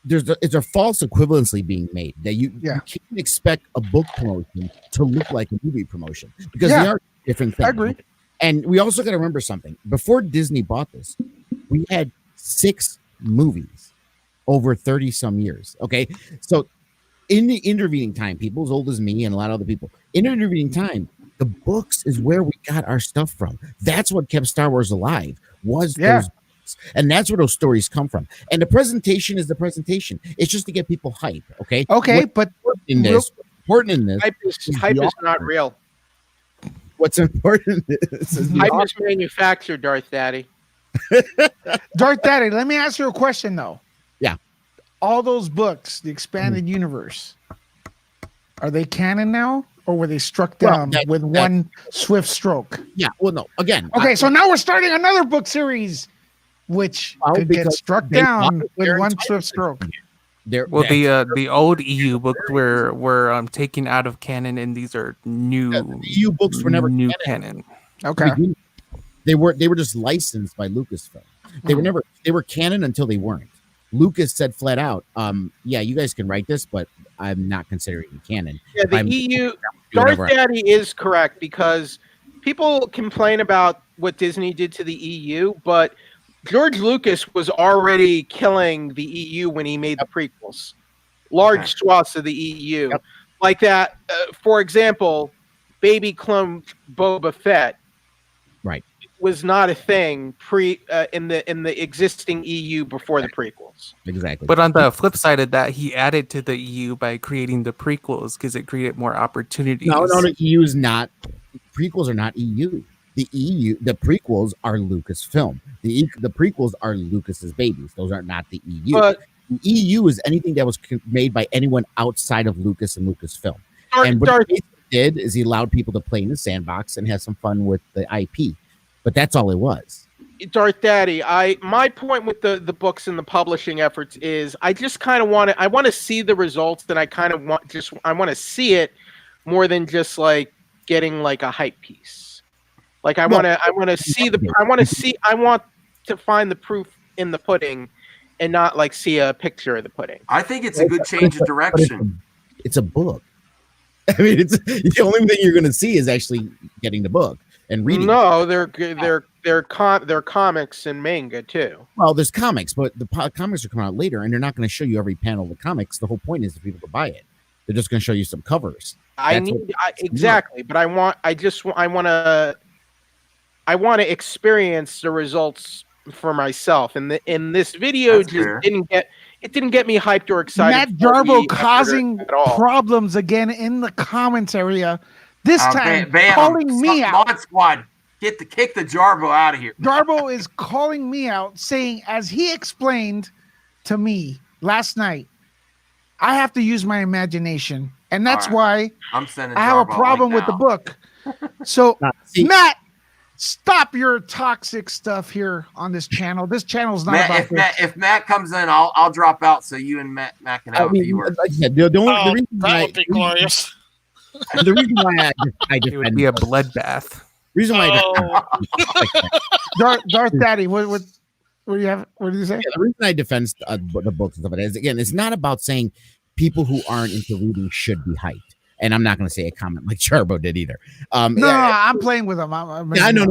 It's a false equivalency being made that you can't expect a book promotion to look like a movie promotion because they are different things. I agree. And we also got to remember something. Before Disney bought this, we had 6 movies over 30 some years. Okay. So in the intervening time, people as old as me and a lot of other people, in the intervening time, the books is where we got our stuff from. That's what kept Star Wars alive, was those books. And that's where those stories come from. And the presentation is the presentation. It's just to get people hype. Okay. Okay. What's important in this hype is not real. What's important is hype is manufactured, Darth Daddy. Darth Daddy, let me ask you a question though. Yeah. All those books, the expanded universe, are they canon now, or were they struck down with one swift stroke? Yeah. Well, no. Again. Okay, so now we're starting another book series, which could get struck down with one swift stroke. The old EU books were taken out of canon, and these are new. The EU books were never new canon. Okay. They were just licensed by Lucasfilm. They were canon until they weren't. Lucas said flat out, you guys can write this, but I'm not considering it canon. Yeah, the EU, Darth Daddy is correct, because people complain about what Disney did to the EU, but George Lucas was already killing the EU when he made the prequels. Large swaths of the EU. Yep. Like that, for example, baby clone Boba Fett. Right. was not a thing in the existing EU before the prequels. Exactly. But on the flip side of that, he added to the EU by creating the prequels because it created more opportunities. No, the EU is not. Prequels are not EU. The prequels are Lucasfilm. The prequels are Lucas's babies. Those are not the EU. But the EU is anything that was made by anyone outside of Lucas and Lucasfilm. And what he did is he allowed people to play in the sandbox and have some fun with the IP. But that's all it was. Darth Daddy, my point with the books and the publishing efforts is I just kind of want to see the results, and I want to see it more than just like getting like a hype piece. Like I want to find the proof in the pudding and not like see a picture of the pudding. I think it's a good change of direction. It's a book. I mean, it's the only thing you're going to see is actually getting the book and reading. No, they're comics and manga too. Well, there's comics, but the comics are coming out later, and they're not going to show you every panel of the comics. The whole point is for people to buy it. They're just going to show you some covers. Exactly, but I want to experience the results for myself. And in this video, didn't get me hyped or excited. Matt Jarbo causing problems again in the comments area. This time, calling me out. Mod Squad, kick the Jarbo out of here. Jarbo is calling me out, saying, as he explained to me last night, I have to use my imagination, and that's why I have a problem with the book. So, Matt, stop your toxic stuff here on this channel. This channel's not about this. If Matt comes in, I'll drop out so you and Matt can have a few words. That would be glorious. The reason why I defend it would be a bloodbath. Reason why Darth Daddy, what do you have? What did you say? Yeah, the reason I defend the books and stuff like that is, again, it's not about saying people who aren't into reading should be hyped. And I'm not going to say a comment like Charbo did either. No, I'm playing with him. I know.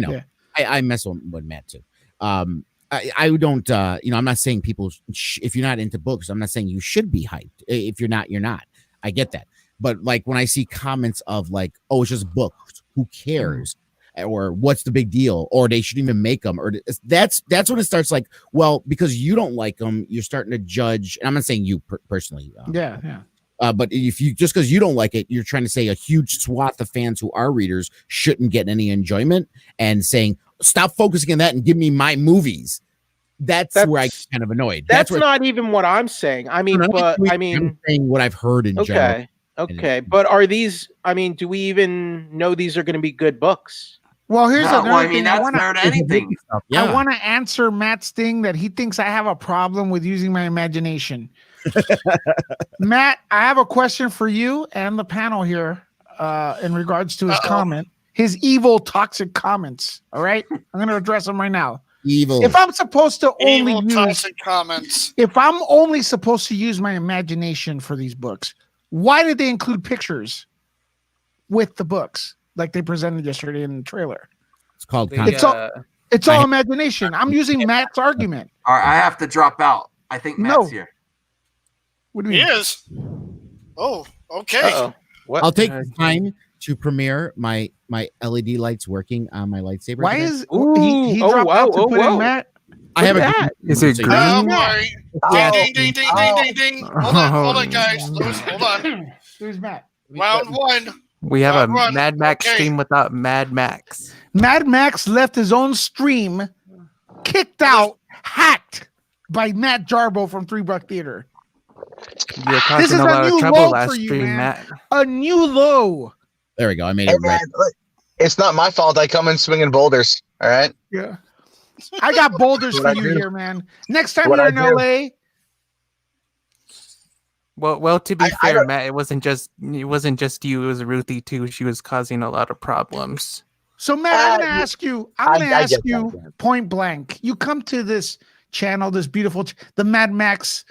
Yeah. I mess with Matt too. I don't. I'm not saying people. If you're not into books, I'm not saying you should be hyped. If you're not, you're not. I get that. But like when I see comments of like, "Oh, it's just books. Who cares?" Or "What's the big deal?" Or "They shouldn't even make them." Or that's when it starts. Like, well, because you don't like them, you're starting to judge. And I'm not saying you personally. Yeah. But if you just because you don't like it, you're trying to say a huge swath of fans who are readers shouldn't get any enjoyment, and saying stop focusing on that and give me my movies. That's where I get kind of annoyed. That's not even what I'm saying. I mean, I'm saying what I've heard in general. Okay, but are these? I mean, do we even know these are going to be good books? Well, here's another thing. That's not anything. I want to answer Matt's thing that he thinks I have a problem with using my imagination. Matt, I have a question for you and the panel here in regards to his comment. His evil, toxic comments. All right? I'm going to address them right now. Evil. If I'm supposed to only use toxic comments. If I'm only supposed to use my imagination for these books, why did they include pictures with the books like they presented yesterday in the trailer? It's called it's all imagination. I'm using Matt's argument. All right, I have to drop out. I think Matt's here. What do you mean? He is. Oh, okay. I'll take the time to premiere my LED lights working on my lightsaber. Why is he dropped out to put in Matt? I have a. Is it green? Ding, ding, ding, ding, ding, ding. Hold on, guys. Lewis, hold on. Who's Matt? Round one. We have a Mad Max stream without Mad Max. Mad Max left his own stream, kicked out, hacked by Matt Jarbo from $3 Theater. You're causing a lot of trouble last stream, Matt. A new low. There we go. I made it right. It's not my fault. I come in swinging boulders. All right. Yeah. I got boulders for you here, man. Next time you're in LA. Well, to be fair, Matt, it wasn't just you. It was Ruthie too. She was causing a lot of problems. So, Matt, I'm gonna ask you. I'm gonna ask you point blank. You come to this channel, this beautiful, the Mad Max,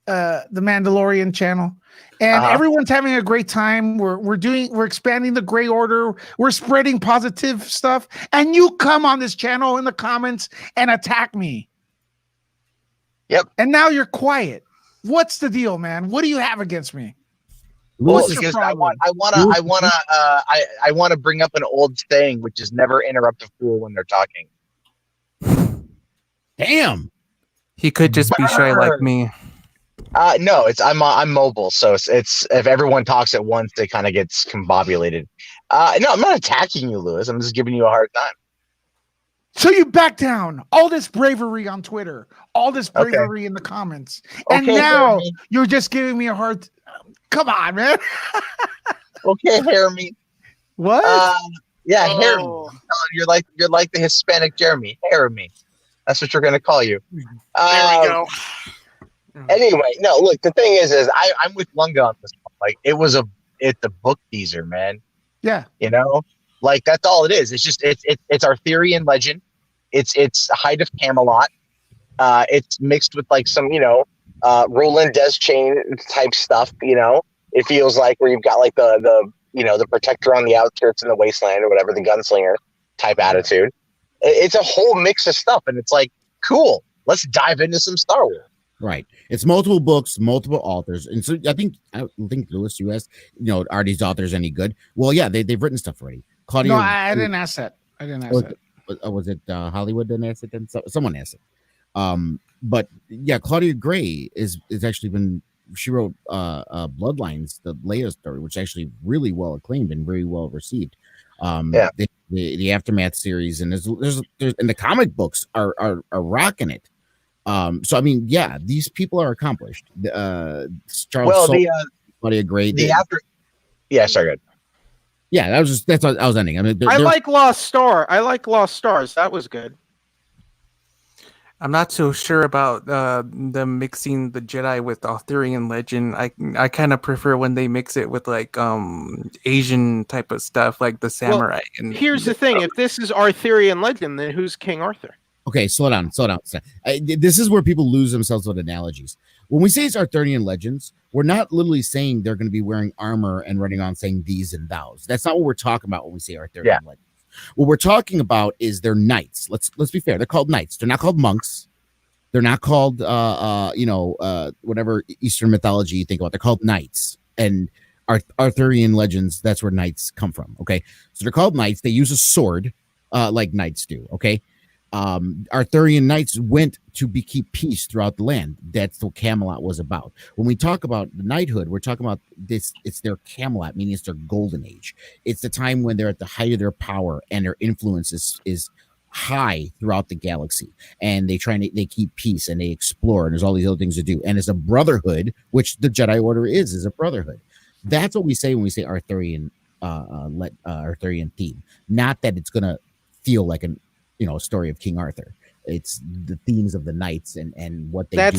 the Mandalorian channel, and everyone's having a great time. We're expanding the Gray Order. We're spreading positive stuff, and you come on this channel in the comments and attack me. Yep. And now you're quiet. What's the deal, man? What do you have against me? What's Well, your because problem? I want to bring up an old saying, which is never interrupt a fool when they're talking. Damn. He could just be shy like me. No, I'm mobile, so it's if everyone talks at once, it kind of gets combobulated. No, I'm not attacking you, Lewis. I'm just giving you a hard time. So you back down. All this bravery on Twitter, all this bravery in the comments, and now you're just giving me a hard. Come on, man. Okay, Jeremy. What? Yeah, Jeremy. You're like the Hispanic Jeremy. Jeremy. That's what you're gonna call you. There we go. Anyway, no. Look, the thing is I'm with Lunga on this one. Like, it's a book teaser, man. Yeah. You know, like that's all it is. It's just it's Arthurian legend. It's Height of Camelot. It's mixed with like some Roland Deschain type stuff. You know, it feels like where you've got like the protector on the outskirts in the wasteland or whatever, the gunslinger type attitude. It's a whole mix of stuff, and it's like, cool. Let's dive into some Star Wars. Right. It's multiple books, multiple authors. And so I think Lewis, you asked, are these authors any good? Well, yeah, they've written stuff already. Claudia. No, I didn't ask that. Was it Hollywood didn't ask it then? Someone asked it. But yeah, Claudia Gray is actually she wrote Bloodlines, the Leia story, which actually really well acclaimed and very well received. The Aftermath series, and there's and the comic books are rocking it. So I mean, yeah, these people are accomplished. Claudia Gray. Yeah, sorry, good. Yeah, that's what I was ending. I mean, I like Lost Star. I like Lost Stars. That was good. I'm not so sure about them mixing the Jedi with Arthurian legend. I kind of prefer when they mix it with like Asian type of stuff, like the samurai. And here's the thing: if this is Arthurian legend, then who's King Arthur? Okay, slow down. This is where people lose themselves with analogies. When we say it's Arthurian legends, we're not literally saying they're going to be wearing armor and running on saying these and thous. That's not what we're talking about when we say Arthurian legends. What we're talking about is they're knights. Let's be fair. They're called knights. They're not called monks. They're not called whatever Eastern mythology you think about. They're called knights. And Arthurian legends, that's where knights come from. Okay, so they're called knights. They use a sword, like knights do. Okay. Arthurian knights went to keep peace throughout the land. That's what Camelot was about. When we talk about the knighthood, we're talking about this. It's their Camelot, meaning it's their golden age. It's the time when they're at the height of their power and their influence is high throughout the galaxy. And they keep peace and they explore. And there's all these other things to do. And it's a brotherhood, which the Jedi Order is a brotherhood. That's what we say when we say Arthurian theme. Not that it's gonna feel like a story of King Arthur. It's the themes of the knights and what they do.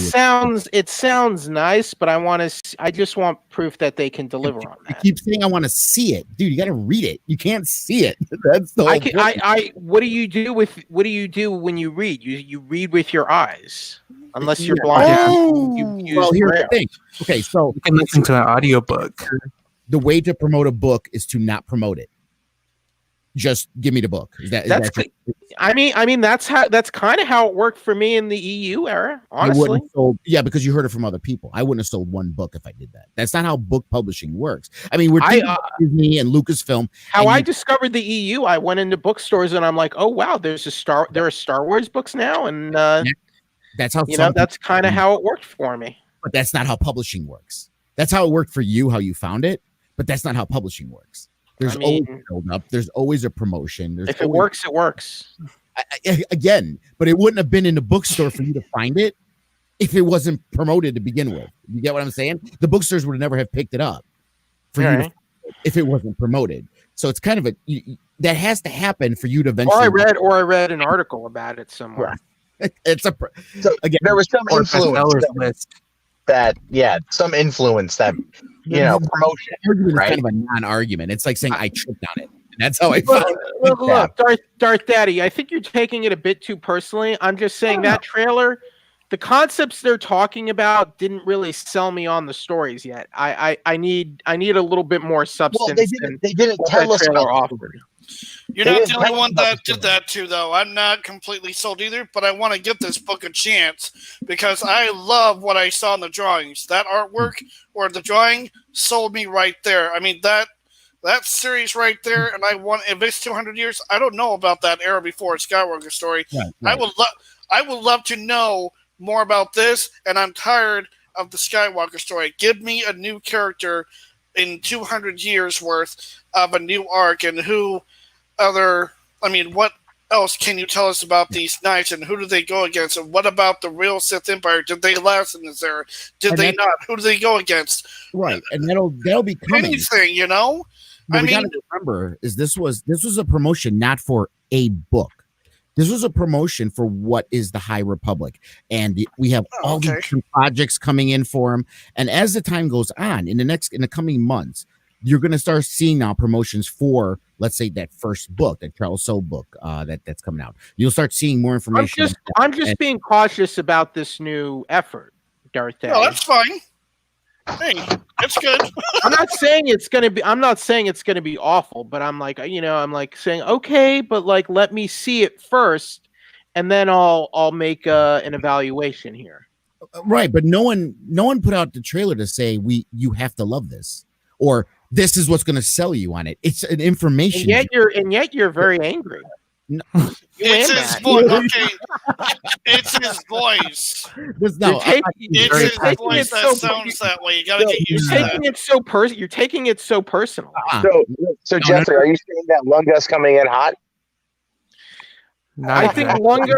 It sounds nice, but I just want proof that they can deliver on that. I keep saying I want to see it, dude. You got to read it. You can't see it. That's the whole point. What do you do when you read? You read with your eyes, unless you're blind. Well, here's the thing. Okay, so you can listen to an audiobook. The way to promote a book is to not promote it. Just give me the book. That's kind of how it worked for me in the EU era. Honestly, because you heard it from other people. I wouldn't have sold one book if I did that. That's not how book publishing works. I mean, we're Disney and Lucasfilm. How I discovered the EU, I went into bookstores and I'm like, oh wow, there are Star Wars books now, and that's how that's kind of how it worked for me. But that's not how publishing works. That's how it worked for you, how you found it. But that's not how publishing works. There's always a build up. There's always a promotion. If it works, it works. Again, but it wouldn't have been in the bookstore for you to find it if it wasn't promoted to begin with. You get what I'm saying? The bookstores would never have picked it up for you to find it if it wasn't promoted. So it's kind of that has to happen for you to eventually. Or I read an article about it somewhere. There was some influence some influence that promotion. Argument is kind of a non-argument. It's like saying I tripped on it. And that's how I found it. Look, Darth Daddy, I think you're taking it a bit too personally. I'm just saying that trailer the concepts they're talking about didn't really sell me on the stories yet. I need a little bit more substance. Well, they didn't tell us about offered. You're not the only one that did that too, though. I'm not completely sold either, but I want to give this book a chance because I love what I saw in the drawings. That artwork or the drawing sold me right there. I mean, that series right there, and I want, if it's 200 years, I don't know about that era before Skywalker story. Right. I would love to know more about this, and I'm tired of the Skywalker story. Give me a new character in 200 years worth of a new arc, and what else can you tell us about these knights, and who do they go against, and what about the real Sith Empire? Did they last in this era? Did they not? Who do they go against? Right, and that'll be coming. Anything, you know? What we gotta remember is this was a promotion not for a book. This was a promotion for what is the High Republic, and we have all these different projects coming in for them. And as the time goes on, in the coming months, you're going to start seeing now promotions for, let's say, that first book, that Charles Soule book that's coming out. You'll start seeing more information. I'm just being cautious about this new effort, Darth Daddy. No, that's fine. Hey, it's good. I'm not saying it's gonna be awful, but I'm like, I'm like saying, okay, but like, let me see it first, and then I'll make an evaluation here. Right, but no one put out the trailer to say you have to love this, or this is what's going to sell you on it. It's an information. And yet you're very angry. No. It's his voice. Okay, it's his voice. It's his voice that sounds that way. You gotta get used to that. You're taking it so personal. So Jeffrey, are you saying that Lunga's coming in hot? I think Lunga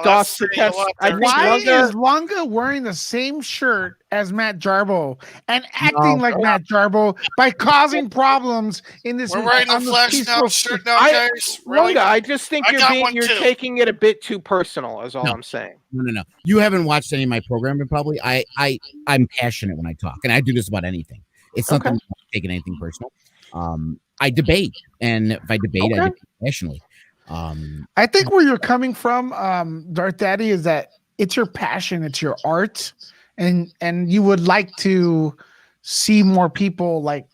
does the test. Why is Lunga wearing the same shirt as Matt Jarbo and acting like Matt Jarbo by causing problems in this? We're wearing a flash now shirt now, guys. Really? Lunga, I just think you're taking it a bit too personal. Is all I'm saying. No. You haven't watched any of my programming, probably. I'm passionate when I talk, and I do this about anything. It's not that I'm taking anything personal. I debate, and if I debate, I debate passionately. I think where you're coming from, Darth Daddy, is that it's your passion, it's your art, and you would like to see more people like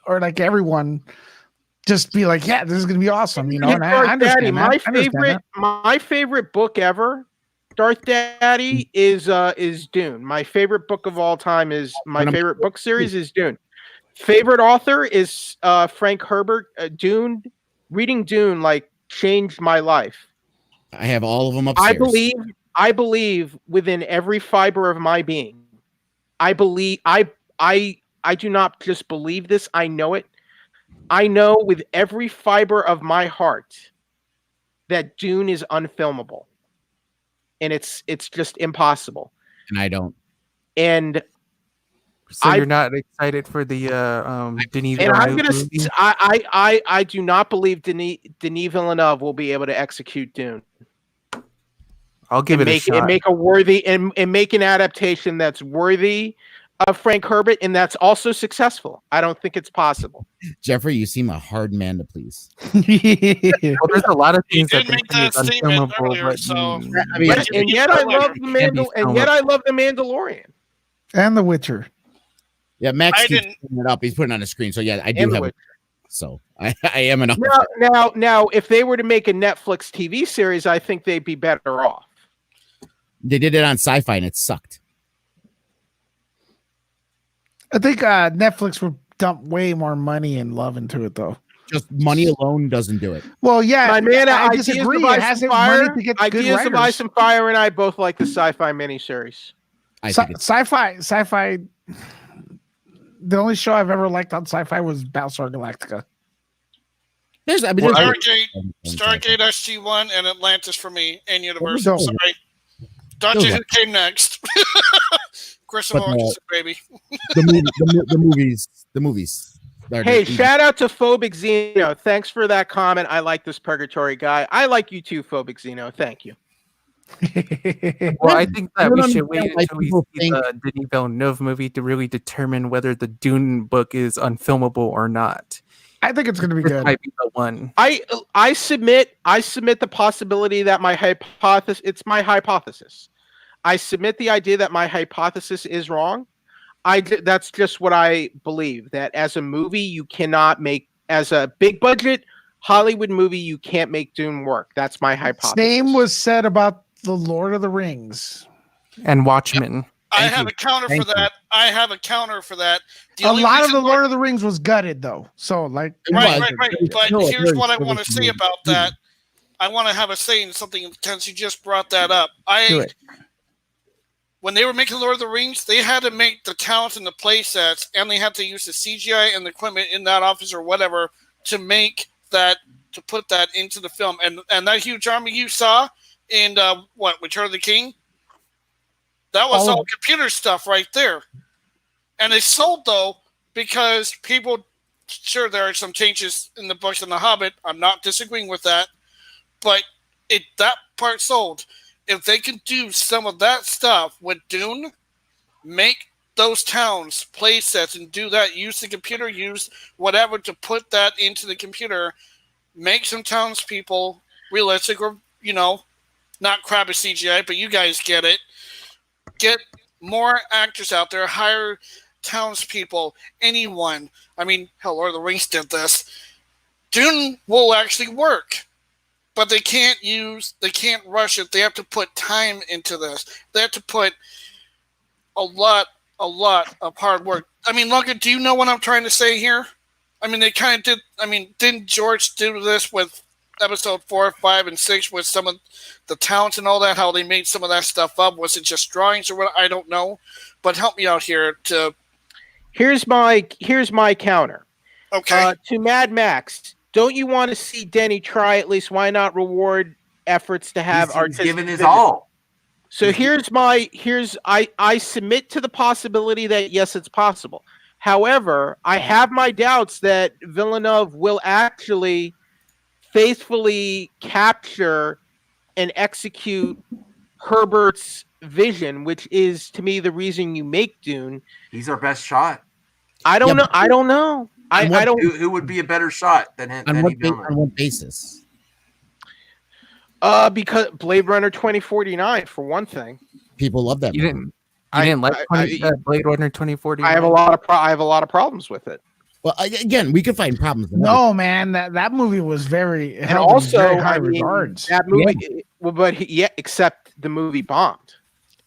or like everyone just be like, yeah, this is gonna be awesome, you know. And I understand that. My favorite book ever, Darth Daddy, is Dune. My favorite book of all time is favorite book series is Dune. Favorite author is Frank Herbert. Dune. Reading Dune changed my life. I have all of them upstairs. I believe within every fiber of my being. I do not just believe this, I know it. I know with every fiber of my heart that Dune is unfilmable. And it's just impossible. And I don't. And so you're not excited for the Denis Villeneuve movie? I do not believe Denis Villeneuve will be able to execute Dune. I'll give it a shot. And make an adaptation that's worthy of Frank Herbert, and that's also successful. I don't think it's possible. Jeffrey, you seem a hard man to please. Well, there's a lot of things that make that statement earlier, and yet I love the Mandalorian and The Witcher. Yeah, Max keeps putting it up. He's putting it on the screen. So yeah, I do have it. So I am enough. Now, if they were to make a Netflix TV series, I think they'd be better off. They did it on Sci-Fi and it sucked. I think Netflix would dump way more money and love into it, though. Just money alone doesn't do it. Well, yeah, my man, I disagree. It has money to get good writers. Ideas of Fire and I both like the Sci-Fi miniseries. Sci-Fi. The only show I've ever liked on Sci-Fi was Battlestar Galactica. Stargate SG-1 and Atlantis for me, and Universal. Sorry. Doctor Who came next. Grissom Oranges, baby. The movies. Hey, shout out to Phobic Xeno. Thanks for that comment. I like this Purgatory guy. I like you too, Phobic Xeno. Thank you. Well, I think that we should wait until we see the Denis Villeneuve movie to really determine whether the Dune book is unfilmable or not. I think it's going to be good. Might be the one. I submit the possibility that it's my hypothesis submit the idea that my hypothesis is wrong. That's just what I believe, that as a movie, you cannot make, as a big budget Hollywood movie, you can't make Dune work. That's my hypothesis. Same was said about the Lord of the Rings and Watchmen. I have a counter for that. I have a counter for that. A lot of the Lord of the Rings was gutted, though. So, like, right. But here's what I want to say about that. I want to have a say in something since you just brought that up. When they were making Lord of the Rings, they had to make the towns and the play sets, and they had to use the CGI and the equipment in that office or whatever to make that, to put that into the film. And that huge army you saw in Return of the King, that was all computer stuff right there. And it sold, though, because people, sure, there are some changes in the books and the Hobbit. I'm not disagreeing with that. But that part sold. If they can do some of that stuff with Dune, make those towns play sets and do that, use the computer, use whatever to put that into the computer, make some townspeople realistic or, not crappy CGI, but you guys get it. Get more actors out there, hire townspeople, anyone. I mean, hell, Lord of the Rings did this. Dune will actually work. But they can't rush it. They have to put time into this. They have to put a lot of hard work. I mean, Logan, do you know what I'm trying to say here? I mean, they kind of did. I mean, didn't George do this with episode 4, 5, and 6 with some of the towns and all that? How they made some of that stuff up? Was it just drawings or what? I don't know. But help me out here. Here's my counter. Okay. To Mad Max. Don't you want to see Denny try at least? Why not reward efforts to have artistic given his all? So I submit to the possibility that yes, it's possible. However, I have my doubts that Villeneuve will actually faithfully capture and execute Herbert's vision, which is to me the reason you make Dune. He's our best shot. I don't know. I don't know. I don't. Who would be a better shot than him? On what basis? Because Blade Runner 2049, for one thing. People love that. You didn't like Blade Runner 2049? I have a lot of problems with it. Well, again, we could find problems. No, man, that movie was very, and also very high regards. That movie, except the movie bombed.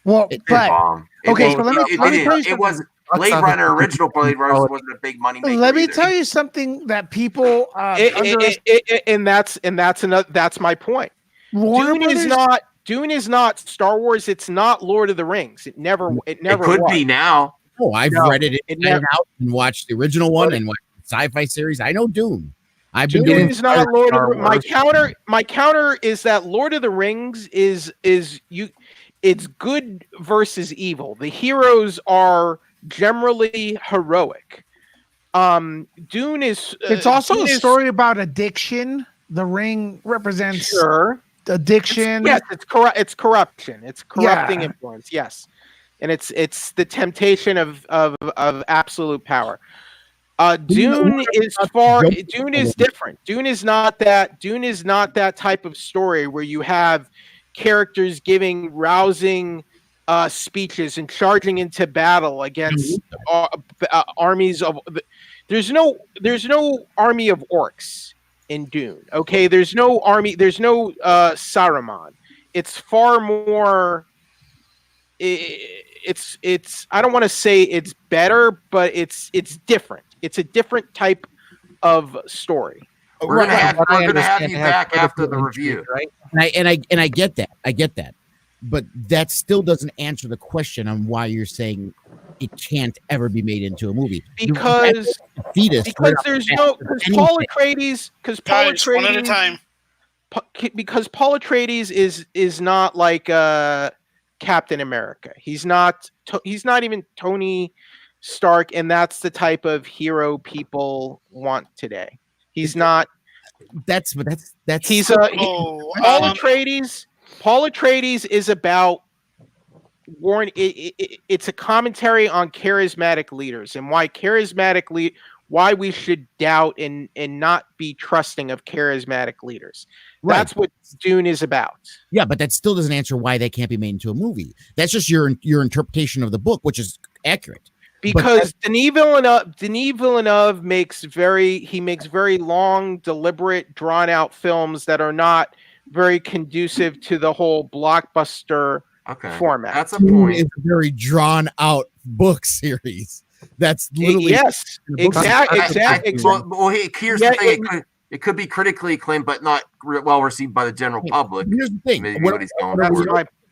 Well, it bombed. Okay, so let me tell you it wasn't. Blade Runner, original Blade Runner wasn't a big money maker. Let me tell you something that people and that's my point. Dune is not Star Wars. It's not Lord of the Rings. It never could be now. Oh, I've read it out and watched the original one and watched the sci-fi series. I know Dune. Dune is not Lord of the. My counter is that Lord of the Rings is it's good versus evil. The heroes are generally heroic. Dune is. It's also a story about addiction. The ring represents addiction. Yes, it's corruption. It's corrupting influence. Yes, and it's the temptation of absolute power. Dune is different. Dune is not that type of story where you have characters giving rousing speeches and charging into battle against armies of. There's no army of orcs in Dune. Okay, there's no army. There's no Saruman. It's far more. It's. I don't want to say it's better, but it's different. It's a different type of story. We're gonna have you back after the review, right? And I get that. I get that. But that still doesn't answer the question on why you're saying it can't ever be made into a movie. Because there's no Paul Atreides one at a time. Because Paul Atreides is not like Captain America. He's not even Tony Stark, and that's the type of hero people want today. He's not. That's. He's Paul Atreides. Paul Atreides is about it's a commentary on charismatic leaders and why why we should doubt and not be trusting of charismatic leaders. Right. That's what Dune is about. Yeah, but that still doesn't answer why they can't be made into a movie. That's just your interpretation of the book, which is accurate. Because Denis Villeneuve makes very long, deliberate, drawn out films that are not very conducive to the whole blockbuster format. That's a point. It's a very drawn out book series. That's literally exactly. Well, here's the thing. It could be critically acclaimed, but not well received by the general public. Here's the thing.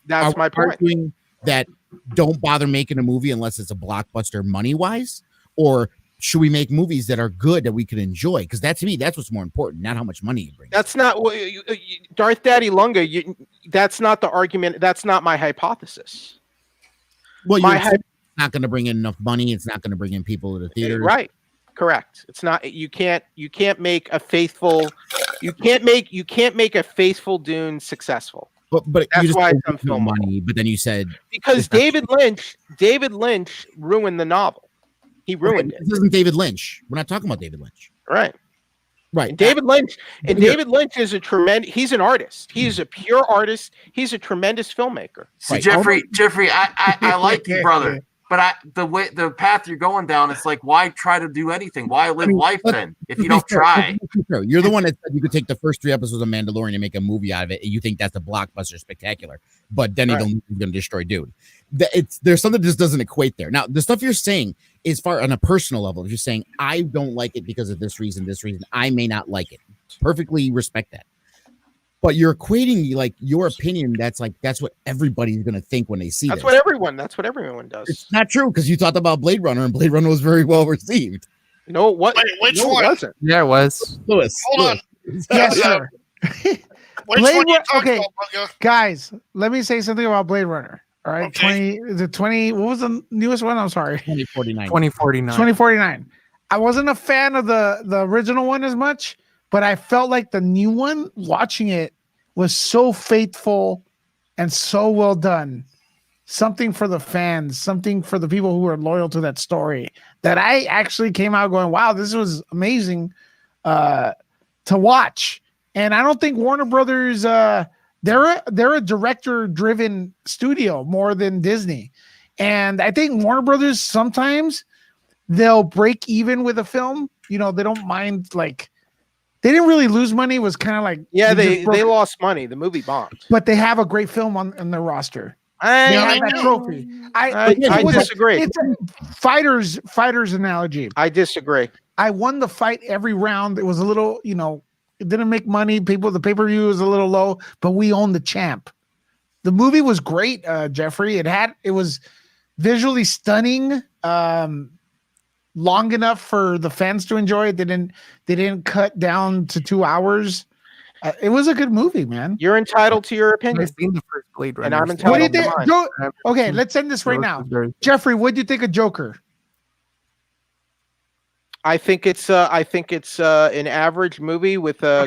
That's my point. That don't bother making a movie unless it's a blockbuster money-wise, or should we make movies that are good that we can enjoy? Because that, to me, that's what's more important, not how much money you bring. That's not Darth Daddy Lunga. That's not the argument. That's not my hypothesis. Well, it's not going to bring in enough money. It's not going to bring in people to the theater. Right. Correct. It's not. You can't make a faithful. You can't make a faithful Dune successful. But that's you just why it's no money. But then you said because David Lynch ruined the novel. He ruined it. This isn't David Lynch. We're not talking about David Lynch. Right. Right. And David Lynch is a tremendous. He's an artist. He's a pure artist. He's a tremendous filmmaker. See, right. Jeffrey, I like you, brother. But the path you're going down, it's like, why try to do anything? Why live life then if you don't try? You're the one that said you could take the first 3 episodes of Mandalorian and make a movie out of it, and you think that's a blockbuster spectacular. But Denny Villeneuve is going to destroy Dune. There's something that just doesn't equate there. Now, the stuff you're saying is far on a personal level. If you're saying I don't like it because of this reason, I may not like it. Perfectly respect that. But you're equating like your opinion. That's what everybody's going to think when they see That's this. That's what everyone does. It's not true because you talked about Blade Runner and Blade Runner was very well received. No, what? Wait, which one? It wasn't. Yeah, it was. Lewis. Hold on. Yes, sir. Which one you talking okay, about, Bugger? guys, let me say something about Blade Runner. All right, Okay. 20. What was the newest one? I'm sorry, 2049. 2049. I wasn't a fan of the original one as much, but I felt like the new one, watching it, was so faithful and so well done. Something for the fans, something for the people who are loyal to that story, that I actually came out going, wow, this was amazing to watch. And I don't think Warner Brothers, they're a director-driven studio more than Disney. And I think Warner Brothers, sometimes they'll break even with a film. You know, they don't mind, like, they didn't really lose money. It was kind of like, they lost money. The movie bombed. but they have a great film on their roster. They have that trophy. I disagree. It's a fighter's analogy. I disagree. I won the fight every round. It was a little, it didn't make money. The pay-per-view was a little low, but we owned the champ. The movie was great, Jeffrey. It was visually stunning, long enough for the fans to enjoy it. They didn't cut down to 2 hours. It was a good movie, man. You're entitled to your opinion. I've seen the first Blade Runner. And I'm What do you entitled think? to mine. Okay, let's end this right now. Jeffrey, what do you think of Joker? I think it's an average movie with a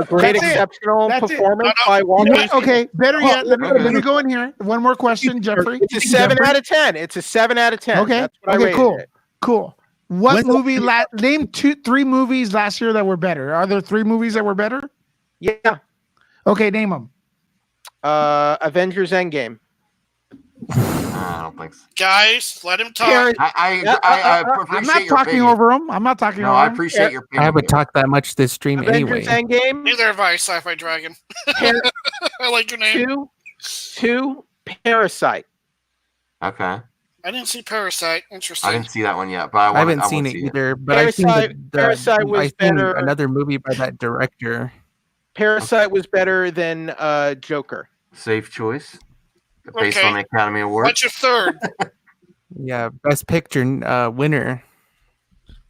great exceptional performance by Walter. Okay, better yet, let me go in here. One more question, Jeffrey. It's a 7 out of 10. It's a 7 out of 10. Okay. That's what I Okay. rated it. Cool. What movie? Name 3 movies last year that were better. Are there 3 movies that were better? Yeah. Okay, name them. Avengers Endgame. I don't think so. Guys, let him talk. I appreciate I'm not your talking opinion. over them. I'm not talking No, over I them. appreciate your opinion. I haven't talked that much this stream anyway. Avengers Endgame. Neither have I, Sci-Fi Dragon. I like your name. Two. Parasite. Okay. I didn't see Parasite. Interesting. I didn't see that one yet, but I haven't seen it either. But I've seen Parasite was I've seen better. another movie by that director. Parasite was better than Joker. Safe choice. Based Okay. on the Academy Award. What's your third? Yeah, Best Picture winner.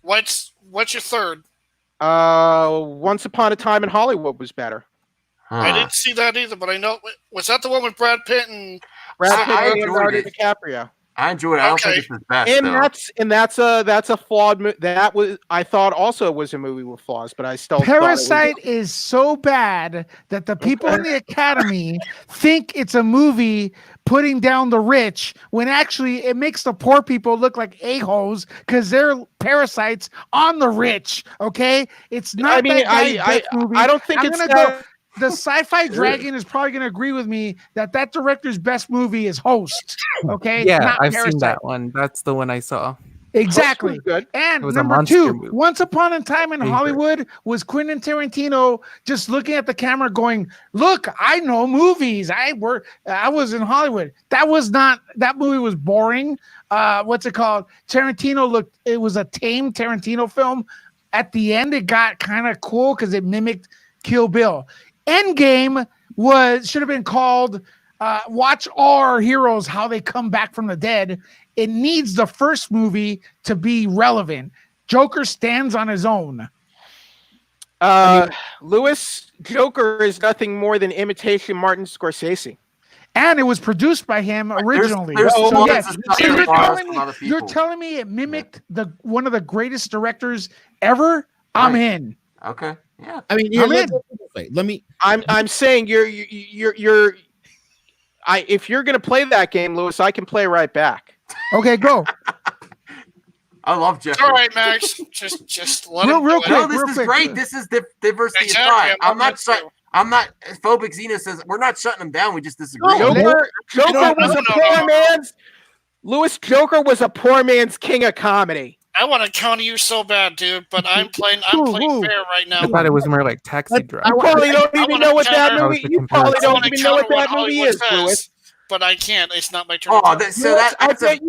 What's your third? Once Upon a Time in Hollywood was better. I didn't see that either, but I know. Was that the one with Brad Pitt and Brad Pitt I and enjoyed Leonardo it. DiCaprio. I enjoyed it. I don't think it's his best. And though. that's a flawed movie. That was, I thought, also was a movie with flaws, but I still Parasite is so bad that the people in the Academy think it's a movie, putting down the rich when actually it makes the poor people look like a-holes because they're parasites on the rich. Okay, it's not. I mean, that guy's best movie. I don't think I'm it's gonna go. The Sci-Fi Dragon is probably going to agree with me that director's best movie is Host. Okay, Yeah, not I've Parasite. seen that one. That's the one I saw. Exactly. Host was good. And It was a number monster 2, movie. Once Upon a Time in Iger. Hollywood was Quentin Tarantino just looking at the camera going, look, I know movies. I was in Hollywood. That movie was boring. What's it called? It was a tame Tarantino film. At the end, it got kind of cool because it mimicked Kill Bill. Endgame should have been called Watch All Our Heroes, How They Come Back from the Dead. It needs the first movie to be relevant. Joker stands on his own. Lewis, Joker is nothing more than imitation Martin Scorsese. And it was produced by him originally. There's So lots yes, of stuff you're that borrows telling from other you're people. telling me it mimicked one of the greatest directors ever? I'm Right. in. Okay. Yeah. I mean, here, I'm let me. I'm saying if you're gonna play that game, Lewis, I can play right back. Okay, go. I love Jeffrey. All right, Max. Just let him Real do it. No, quick, this real is quick. great. This is diversity of Exactly, thought. I'm I'm not not shut. too. I'm not phobic. Zena says we're not shutting them down. We just disagree. No, Joker no, was a no, poor no. man's. Lewis, Joker was a poor man's king of comedy. I want to counter you so bad, dude, but I'm playing Who? fair right now. I thought it was more like Taxi You Driver. probably don't I even wanna know what that counter- movie. I You was probably the I don't want to even know counter what that what movie Hollywood is, Lewis. says, but I can't. It's not my turn. Oh, to so Lewis,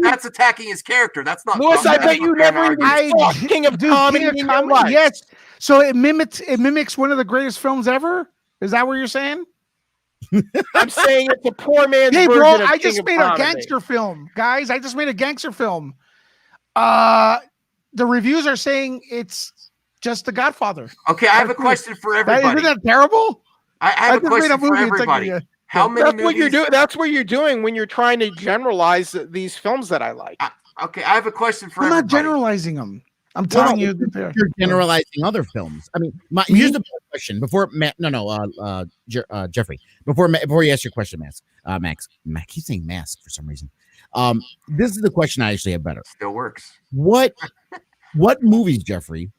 that's attacking his character. That's not. Lewis, I that's bet you not fair to never even argue. saw King of Comedy King of in your Comedy? life. Yes. So it mimics one of the greatest films ever? Is that what you're saying? I'm saying it's a poor man's Hey, version bro, of I King just of made Comedy. a gangster film. Guys, I just made a gangster film. The reviews are saying it's just The Godfather. Okay, I have a question for everybody. Isn't that terrible? I have a just made question for movie. It's like, everybody. yeah. How many That's movies? what you're doing. That's what you're doing when you're trying to generalize these films that I like. Okay, I have a question for I'm not everybody. generalizing them. I'm Well, telling you that they're. You're generalizing other films. I mean, here's the question before Matt. Jeffrey. Before you ask your question, Max. Max keeps saying mask for some reason. This is the question I actually have better. Still works. What movies, Jeffrey,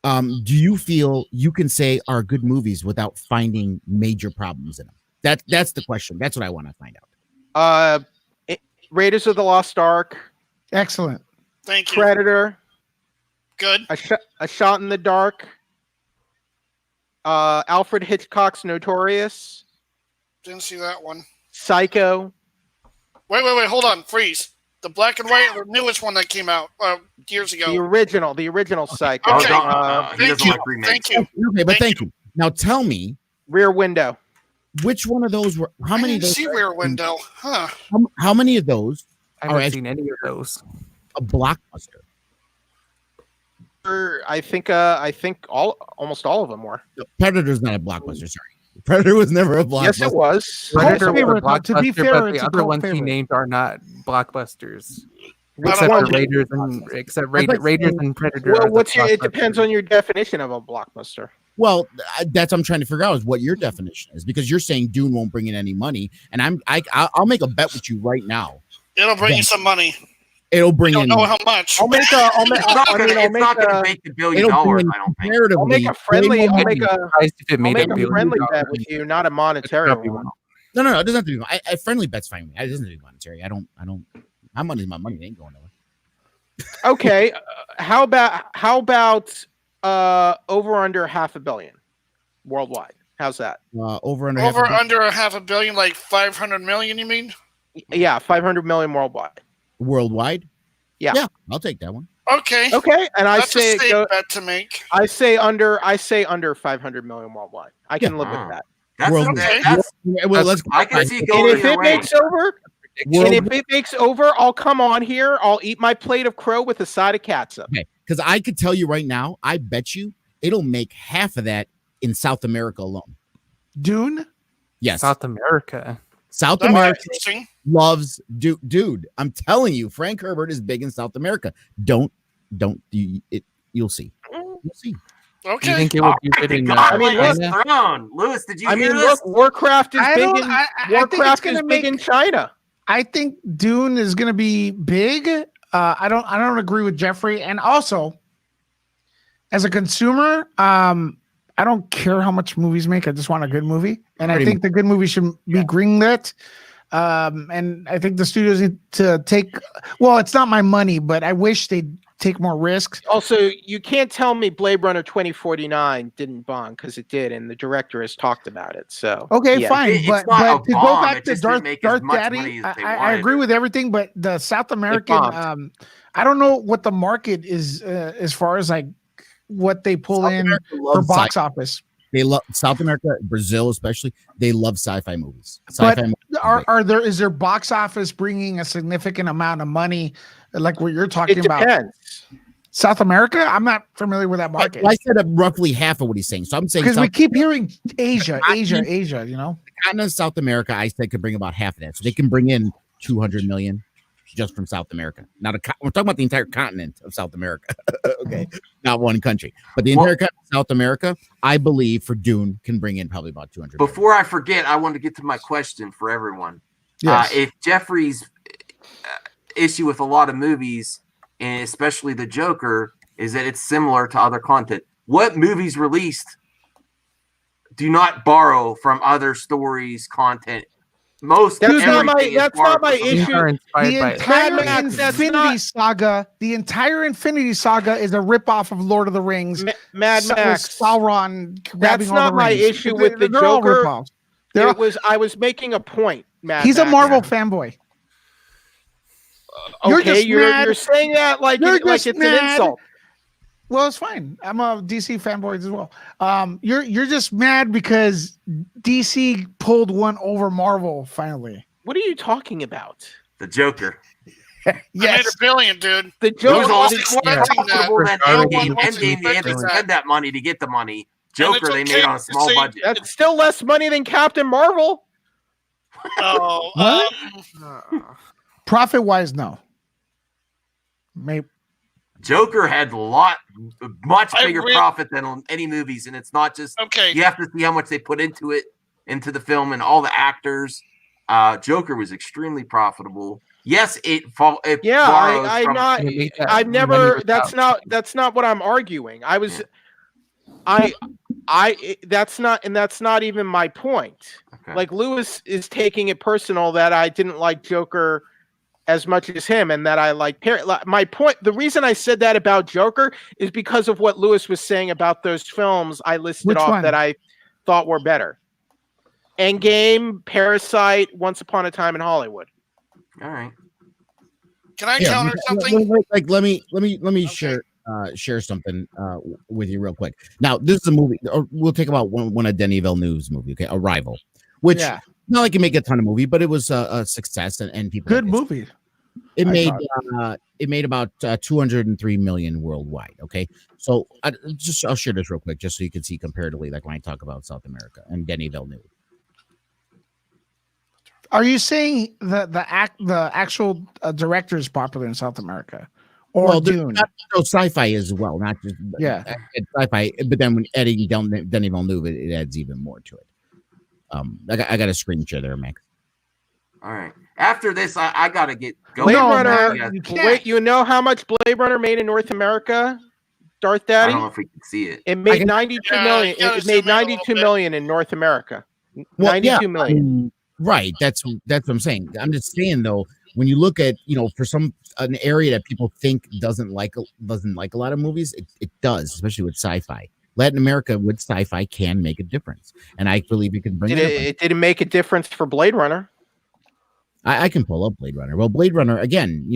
do you feel you can say are good movies without finding major problems in them? That's the question. That's what I want to find out. Raiders of the Lost Ark, Excellent. Thank you. Predator, Good. A Shot in the Dark, Alfred Hitchcock's Notorious, Didn't see that one. Psycho. Wait. Hold on. Freeze. The black and white, or the newest one that came out years ago. The original Psycho. Oh, Okay. he doesn't like remakes. Thank you. Okay, but Thank thank you. Now tell me Rear Window. which one of those were how I many of didn't those see Rear Window. Huh. how many of those I All haven't right. seen any of those. a blockbuster? I think almost all of them were. Predator's not a blockbuster, sorry. Predator was never a blockbuster. Yes, it was. Predator was a favorite, though. To be blockbuster, fair, but it's the a other cult ones he favorite. named are not blockbusters. I Except don't for know. Raiders and Predator. Well, are the it depends blockbusters. on your definition of a blockbuster. Well, that's what I'm trying to figure out is what your definition is because you're saying Dune won't bring in any money, and I'll make a bet with you right now. It'll bring you some money. It'll bring I don't in. know how much. I'll make It's not gonna make $1 billion. It'll bring in I don't think. comparatively. I'll make a friendly. way more I'll money. make a. Surprised if it I'll made make $1 a billion. friendly bet with you, not a monetary Probably one. won't. No, it doesn't have to be. A friendly bet's fine with me. It doesn't have to be monetary. I don't. My money's my money. It ain't going nowhere. Okay, how about over under $500 million worldwide? How's that? Over under. Over half a under $500 million, like 500 million. You mean? Yeah, 500 million worldwide. worldwide. Yeah. I'll take that one. Okay. Okay, and I That's say a safe bet to make. I say under 500 million worldwide. I can live Wow. with that. That's, Okay. that's Well, let's. I can see it And going if either it way. makes over, I'll come on here. I'll eat my plate of crow with a side of catsup. Okay, because I could tell you right now, I bet you it'll make half of that in South America alone. Dune? Yes, South America. South That's America interesting. loves dude. I'm telling you, Frank Herbert is big in South America. You'll see. You'll see. Do you Okay. think it would be good in God, I mean, Lewis China? Throne. Lewis, did you I hear mean, this? look, Warcraft is I big don't- in I think it's Warcraft gonna is big make- in China. I think Dune is going to be big. I don't agree with Jeffrey. And also, as a consumer, I don't care how much movies make. I just want a good movie, and I think the good movie should be greenlit. And I think the studios need to take. Well, it's not my money, but I wish they'd take more risks. Also, you can't tell me Blade Runner 2049 didn't bomb, because it did, and the director has talked about it. So okay, fine, but to go back to Darth Daddy, I agree with everything, but the South American, I don't know what the market is as far as like what they pull South in America for box office. They love South America, Brazil especially. They love sci-fi movies. But is there box office bringing a significant amount of money, like what you're talking about? South America, I'm not familiar with that market. I said roughly half of what he's saying. So I'm saying because we keep hearing Asia. You know, the continent of South America, I said could bring about half of that. So they can bring in 200 million just from South America. We're talking about the entire continent of South America. Okay, not one country, but the entire continent of South America, I believe, for Dune can bring in probably about 200 million. Before I forget, I want to get to my question for everyone. Yes. If Jeffrey's issue with a lot of movies, and especially the Joker, is that it's similar to other content, what movies released do not borrow from other stories, content? That's not my issue. The entire Infinity Saga is a ripoff of Lord of the Rings. Mad Max, Sauron. That's not my issue with the Joker. I was making a point. He's a Marvel fanboy. Okay, you're saying that like it's an insult. Well, it's fine. I'm a DC fanboy as well. You're just mad because DC pulled one over Marvel finally. What are you talking about? The Joker. Yes. I made $1 billion, dude. The Joker was Endgame. They had to spend that money to get the money. Joker, they made on a small budget. That's still less money than Captain Marvel. Profit wise, no. Maybe. Joker had much bigger profit than on any movies, and it's not just you have to see how much they put into the film and all the actors. Joker was extremely profitable. Yes, that's not what I'm arguing. That's not even my point. Okay. Like Lewis is taking it personal that I didn't like Joker as much as him, and that I like my point. The reason I said that about Joker is because of what Lewis was saying about those films I listed that I thought were better. Endgame, Parasite, Once Upon a Time in Hollywood. All right. Can I counter something? Like let me share something with you real quick. Now, this is a movie. We'll take about one of Denis Villeneuve's movie, okay, Arrival, which not like it make a ton of movie, but it was a success and people. Good movie. It made about 203 million worldwide. Okay, so I'll share this real quick just so you can see comparatively, like when I talk about South America and Denis Villeneuve. Are you saying the actual director is popular in South America, or Dune? Sci-fi as well, not just sci-fi. But then when adding Denis Villeneuve, it adds even more to it. I got a screen share there, Max. All right. After this, I gotta get going. Blade Runner. Wait, you know how much Blade Runner made in North America? Darth Daddy. I don't know if we can see it. It made 92 million. It made 92 million in North America. 92 million. Right. That's what I'm saying. I'm just saying though, when you look at for an area that people think doesn't like a lot of movies, it does, especially with sci-fi. Latin America with sci-fi can make a difference, and I believe it can bring it didn't make a difference for Blade Runner. I can pull up Blade Runner. Well, Blade Runner again,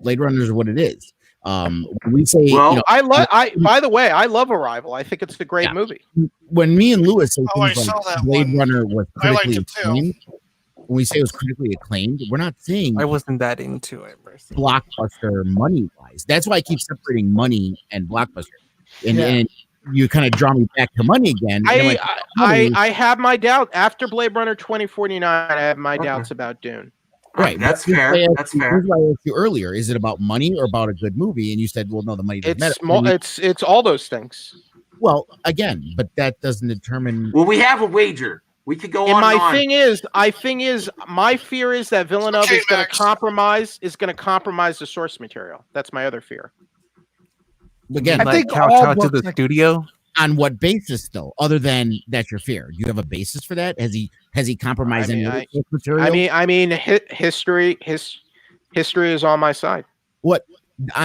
Blade Runner is what it is. When we say, by the way, I love Arrival. I think it's a great movie. When me and Lewis say things like Blade Runner was critically acclaimed, when we say it was critically acclaimed, we're not saying I wasn't that into it. Blockbuster money wise. That's why I keep separating money and blockbuster. And you kind of draw me back to money again. I have my doubt after Blade Runner 2049. I have my doubts about Dune. Right, that's fair. That's fair. That's why I asked you earlier: is it about money or about a good movie? And you said, "Well, no, the money doesn't matter." It's all those things. Well, again, but that doesn't determine. Well, we have a wager. We could go And on. my and on. thing is, my fear is that Villeneuve Okay, is going to Max. compromise the source material. That's my other fear. Again, I think couch all out to books the like- studio. on what basis though? Other than that's your fear, do you have a basis for that? Has he compromised any other source material? History is on my side. What?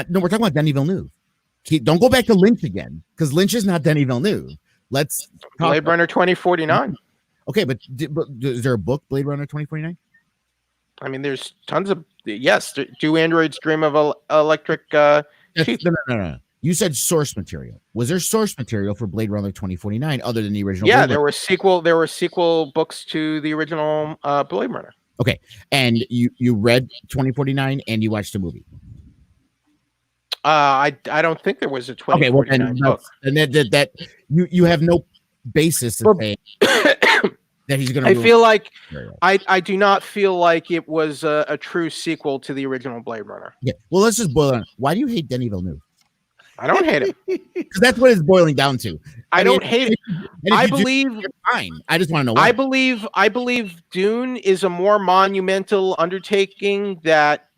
No, we're talking about Denis Villeneuve. Don't go back to Lynch again, because Lynch is not Denis Villeneuve. Let's talk Blade Runner 2049. Okay, but is there a book, Blade Runner 2049? I mean, there's tons of yes. Do androids dream of electric sheep? No. You said source material. Was there source material for Blade Runner 2049 other than the original? Yeah, Blade there Runner? were sequel books to the original Blade Runner. Okay, and you read 2049 and you watched the movie. I don't think there was a 2049 okay, book. And that you have no basis to say that he's going to. I feel like I do not feel like it was a true sequel to the original Blade Runner. Yeah. Well, let's just boil it on. Why do you hate Denis Villeneuve? I don't hate him. Because that's what it's boiling down to. I don't hate it. I believe you're fine. I just want to know why. I believe Dune is a more monumental undertaking that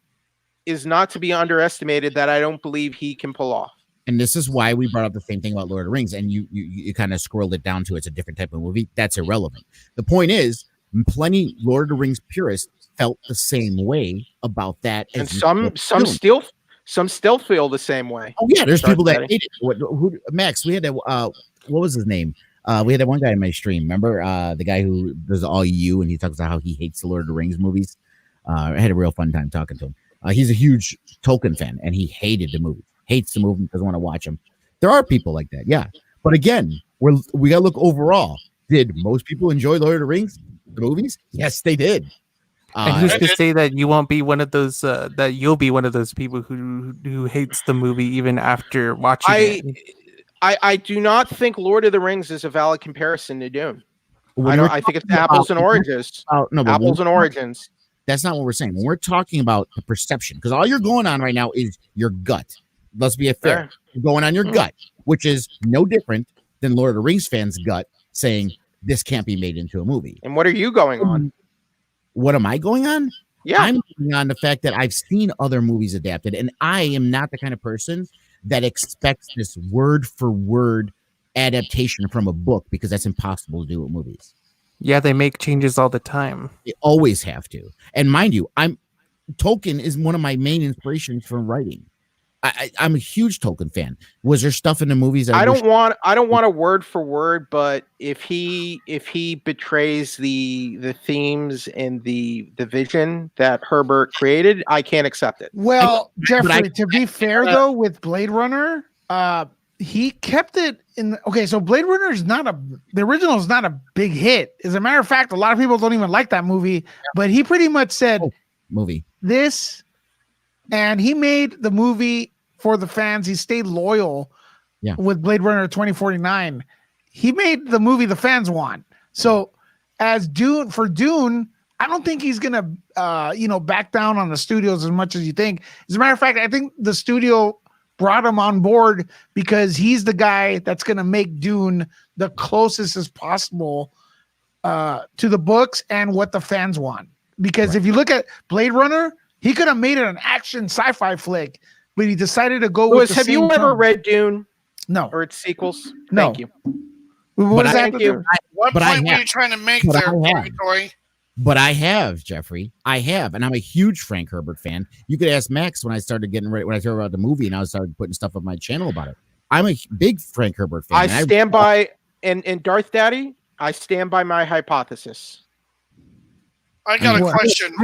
is not to be underestimated, that I don't believe he can pull off. And this is why we brought up the same thing about Lord of the Rings, and you kind of scrolled it down to it's a different type of movie. That's irrelevant. The point is, plenty Lord of the Rings purists felt the same way about that, and some still feel the same way. Oh yeah, there's people that hate it. Max, we had that. What was his name? We had that one guy in my stream. Remember the guy who does all EU, and he talks about how he hates the Lord of the Rings movies. I had a real fun time talking to him. He's a huge Tolkien fan, and he hated the movie. Hates the movie, doesn't want to watch them. There are people like that, yeah. But again, we gotta look overall. Did most people enjoy Lord of the Rings, the movies? Yes, they did. And who's to say that you won't be one of those? That you'll be one of those people who hates the movie even after watching it. I do not think Lord of the Rings is a valid comparison to Dune. When I think it's apples and oranges. Apples and oranges. That's not what we're saying. When we're talking about the perception, because all you're going on right now is your gut. Let's be fair. You're going on your gut, which is no different than Lord of the Rings fans' gut saying this can't be made into a movie. And what are you going on? What am I going on? Yeah. I'm going on the fact that I've seen other movies adapted, and I am not the kind of person that expects this word for word adaptation from a book, because that's impossible to do with movies. Yeah, they make changes all the time. They always have to. And mind you, Tolkien is one of my main inspirations for writing. I'm a huge Tolkien fan. Was there stuff in the movies that I don't want a word for word, but if he betrays the themes and the vision that Herbert created, I can't accept it. Well, Jeffrey, to be fair though, with Blade Runner, he kept it in. Okay, so Blade Runner is the original is not a big hit. As a matter of fact, a lot of people don't even like that movie. But he pretty much said, movie this. And he made the movie for the fans. He stayed loyal with Blade Runner 2049. He made the movie the fans want. So as Dune, I don't think he's going to, back down on the studios as much as you think. As a matter of fact, I think the studio brought him on board because he's the guy that's going to make Dune the closest as possible to the books and what the fans want. Because if you look at Blade Runner, he could have made it an action sci-fi flick, but he decided to go with the have you ever read Dune? No. Or its sequels? No. Thank you. What does that do? What point were you trying to make there, Corey? But I have, Jeffrey. I have, and I'm a huge Frank Herbert fan. You could ask Max when I started getting ready, when I started about the movie, and I started putting stuff on my channel about it. I'm a big Frank Herbert fan. I stand by, and Darth Daddy, I stand by my hypothesis. I got a question.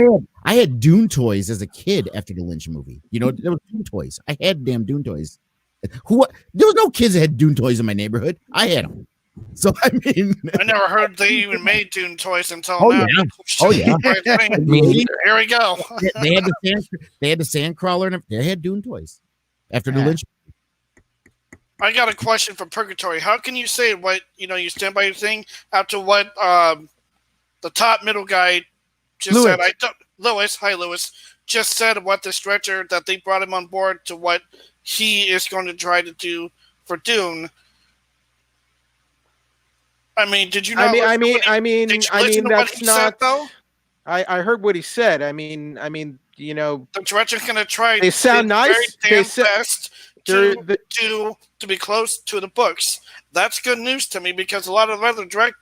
I had Dune toys as a kid after the Lynch movie. There were Dune toys. I had damn Dune toys. There was no kids that had Dune toys in my neighborhood. I had them. So I mean, I never heard they even made Dune toys until now. Yeah. Oh yeah. Here we go. They had the Sandcrawler, and they had Dune toys after the Lynch. I got a question for Purgatory. How can you say what you stand by your thing after what the top middle guy just said? Lewis, hi Lewis, just said what the stretcher that they brought him on board to what he is going to try to do for Dune. I mean, did you not? Did you listen to what that's he not. said, though? I heard what he said. I mean, you know, the director's going to try. They sound nice. Very damn best to be close to the books. That's good news to me because a lot of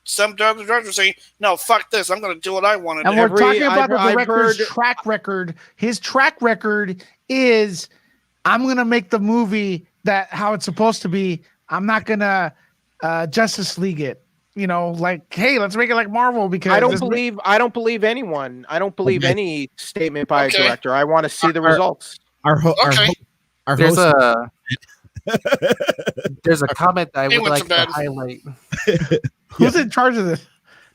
some other directors say, "No, fuck this. I'm going to do what I want to do." And we're talking about the director's track record. His track record is, I'm going to make the movie how it's supposed to be. I'm not going to Justice League it. You know, like, hey, let's make it like Marvel because I don't believe anyone. I don't believe any statement by a director. I want to see the results. There's a comment that I would like to highlight. Who's in charge of this?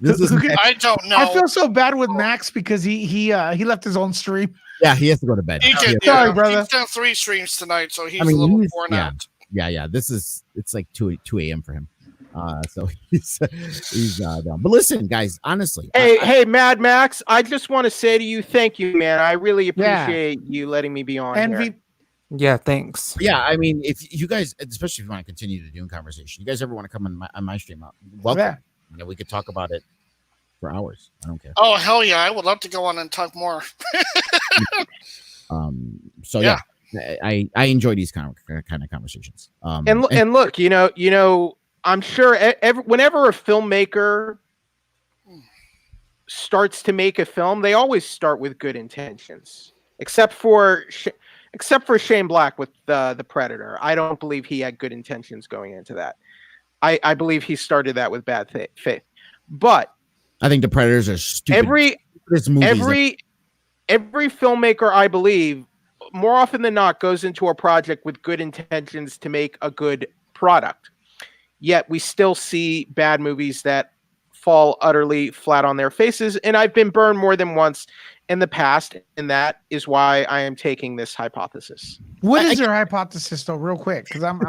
I don't know. I feel so bad with Max because he left his own stream. Yeah, he has to go to bed. Sorry, brother. He's done 3 streams tonight, so he's a little worn out. Yeah. It's like 2 a.m. for him. So he's done. But listen, guys, honestly. Hey, Mad Max, I just want to say to you, thank you, man. I really appreciate you letting me be on here. Yeah, thanks. Yeah, I mean, if you guys, especially if you want to continue the Dune conversation, you guys ever want to come on my stream out? Welcome. Yeah. You know, we could talk about it for hours. I don't care. Oh hell yeah, I would love to go on and talk more. So yeah, I enjoy these kind of conversations. And look, you know, I'm sure whenever a filmmaker starts to make a film, they always start with good intentions, except for Shane Black with the Predator. I don't believe he had good intentions going into that. I believe he started that with bad faith. But I think the Predators are stupid. Every filmmaker, I believe, more often than not, goes into a project with good intentions to make a good product. Yet we still see bad movies that fall utterly flat on their faces. And I've been burned more than once in the past, and that is why I am taking this hypothesis. What is your hypothesis, though, real quick? Because I'm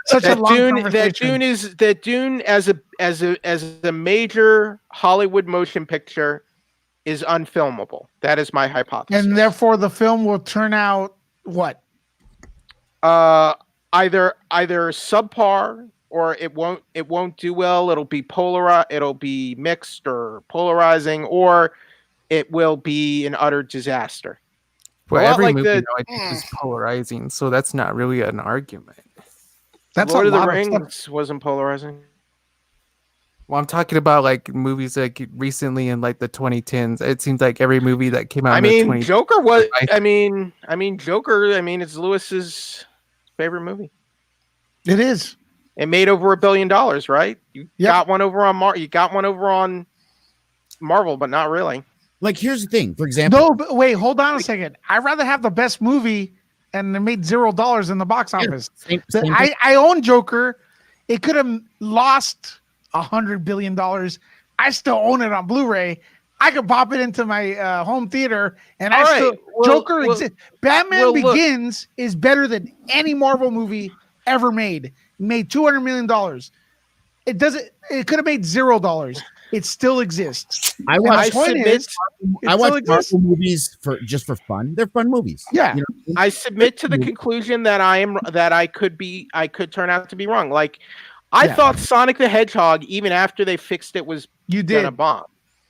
such a long conversation. That Dune as a major Hollywood motion picture is unfilmable. That is my hypothesis. And therefore, the film will turn out what? Either subpar, or it won't do well. It'll be It'll be mixed or polarizing, or it will be an utter disaster. Well, every movie I think is polarizing, so that's not really an argument. That's Lord of the Rings wasn't polarizing. Well, I'm talking about like movies like recently in like the 2010s. It seems like every movie that came out. Joker was. Joker. It's Lewis's favorite movie. It is. It made over $1 billion, right? You got one over on You got one over on Marvel, but not really. Like, here's the thing. For example, no, but wait, hold on a second. I'd rather have the best movie, and it made $0 in the box office. I own Joker. It could have lost $100 billion. I still own it on Blu-ray. I could pop it into my home theater, and Joker exists. Batman Begins is better than any Marvel movie ever made. It made $200 million. It could have made $0. It still exists. I watch Marvel movies for fun. They're fun movies. Yeah. You know? I submit to the conclusion that I could turn out to be wrong. Like, I thought Sonic the Hedgehog, even after they fixed it, was gonna bomb.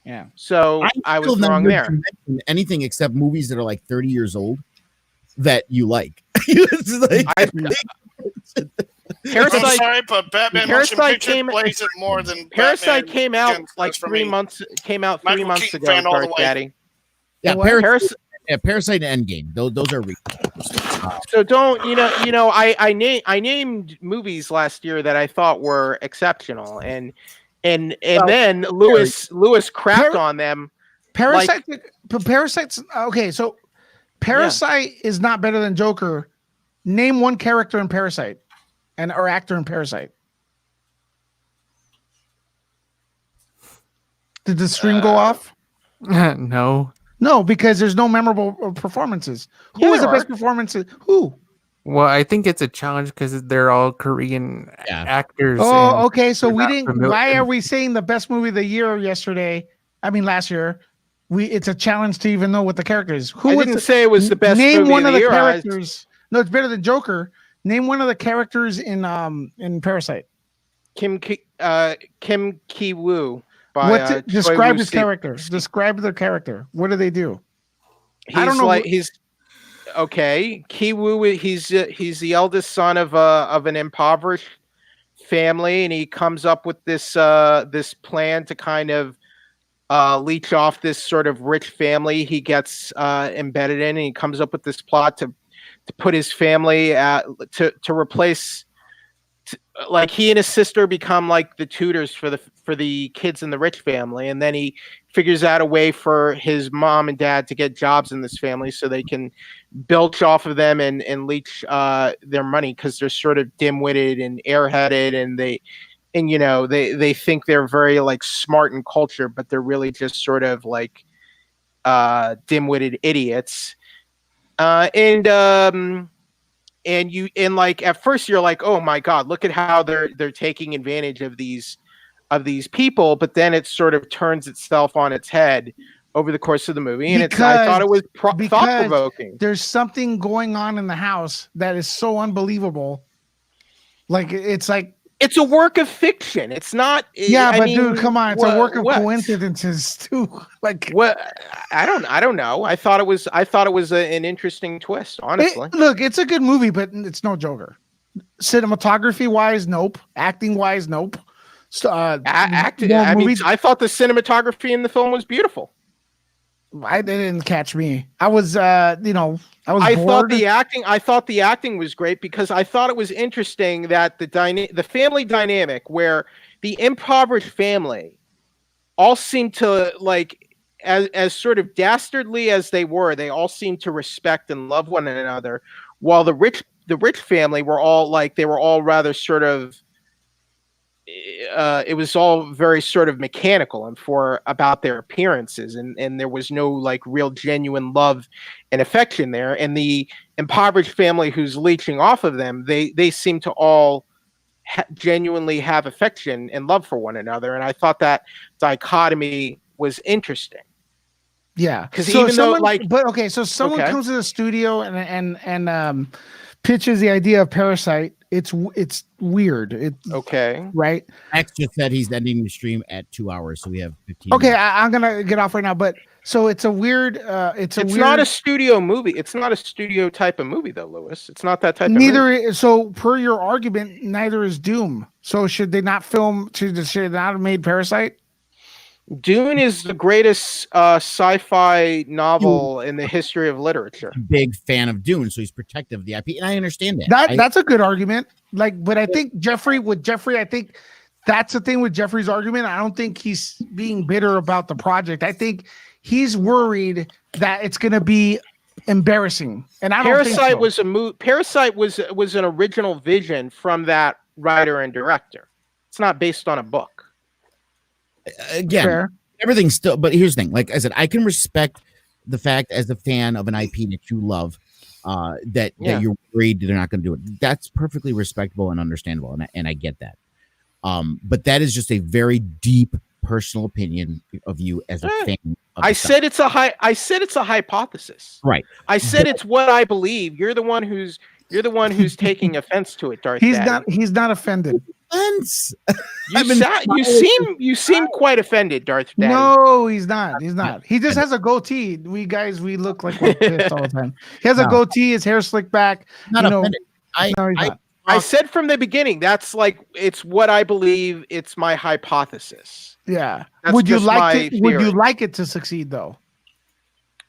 Yeah. So I was wrong there. Anything except movies that are like 30 years old that you like. Parasite, I'm sorry, but Batman motion picture plays it more than Parasite Batman came out Begins like 3 months. Came out 3 months ago. Dark Daddy. Yeah, Parasite and Endgame. Those are. So don't I named movies last year that I thought were exceptional, and then Lewis crapped on them. Parasite's okay. So Parasite is not better than Joker. Name one character in Parasite, or actor in Parasite. Did the stream go off? No, because there's no memorable performances. Who is the best performances? Who? Well, I think it's a challenge because they're all Korean actors. Oh, okay. So we didn't. Why are we saying the best movie of the year last year? It's a challenge to even know what the character is. I didn't say it was the best movie Name one of of the year. Characters. No, it's better than Joker. Name one of the characters in Parasite. Kim Kim Ki-woo. By, describe Choi his Woo-sik. character. Describe their character. What do they do? I don't know. He's okay. Ki-woo. He's the eldest son of an impoverished family, and he comes up with this this plan to kind of leech off this sort of rich family he gets embedded in, and he comes up with this plot to put his family to replace. Like he and his sister become like the tutors for the kids in the rich family, and then he figures out a way for his mom and dad to get jobs in this family so they can bilge off of them and leech their money, because they're sort of dim-witted and airheaded, and they think they're very like smart in culture, but they're really just sort of like dim-witted idiots. And like at first you're like, oh my god, look at how they're taking advantage of these people, but then it sort of turns itself on its head over the course of the movie, and I thought it was thought-provoking. There's something going on in the house that is so unbelievable. Like it's a work of fiction. It's not. Yeah, dude, come on, it's a work of coincidences too. Like what? I don't know. I thought it was an interesting twist. Honestly, look, it's a good movie, but it's no Joker. Cinematography wise, nope. Acting wise, nope. Acting. I thought the cinematography in the film was beautiful. It didn't catch me. I was bored. I thought the acting was great, because I thought it was interesting that the family dynamic, where the impoverished family all seemed to, like, as sort of dastardly as they were, they all seemed to respect and love one another, while the rich family were all rather sort of it was all very sort of mechanical and about their appearances, and there was no like real genuine love and affection there. And the impoverished family who's leeching off of them, they seem to all genuinely have affection and love for one another, and I thought that dichotomy was interesting. Yeah, because someone comes to the studio and pitches the idea of Parasite. It's weird. It's okay, right? Max just said he's ending the stream at 2 hours, so we have 15. Okay, I'm gonna get off right now. But so it's a weird. It's not a studio movie. It's not a studio type of movie, though, Lewis. It's not that type. Neither. So per your argument, neither is Doom. So should they not film? Should they not have made Parasite? Dune is the greatest sci-fi novel in the history of literature. Big fan of Dune, so he's protective of the IP, and I understand that. That's a good argument. Like, but I think Jeffrey, I think that's the thing with Jeffrey's argument. I don't think he's being bitter about the project. I think he's worried that it's going to be embarrassing. And I don't think so. Parasite was an original vision from that writer and director. It's not based on a book. Again, Fair. Everything's still, but here's the thing. Like I said, I can respect the fact as a fan of an IP that you love, that you're worried they're not going to do it. That's perfectly respectable and understandable, and I get that. But that is just a very deep personal opinion of you as a fan. I said it's a hypothesis. Right. I said it's what I believe. You're the one who's taking offense to it, Darth. He's not offended. You seem quite offended, Darth Daddy. No, he's not. He's not. He just has a goatee. We look like we're pissed all the time. He has a goatee, his hair slicked back. Not offended. I said from the beginning, that's like, it's what I believe. It's my hypothesis. Yeah. That's would you like it to succeed though?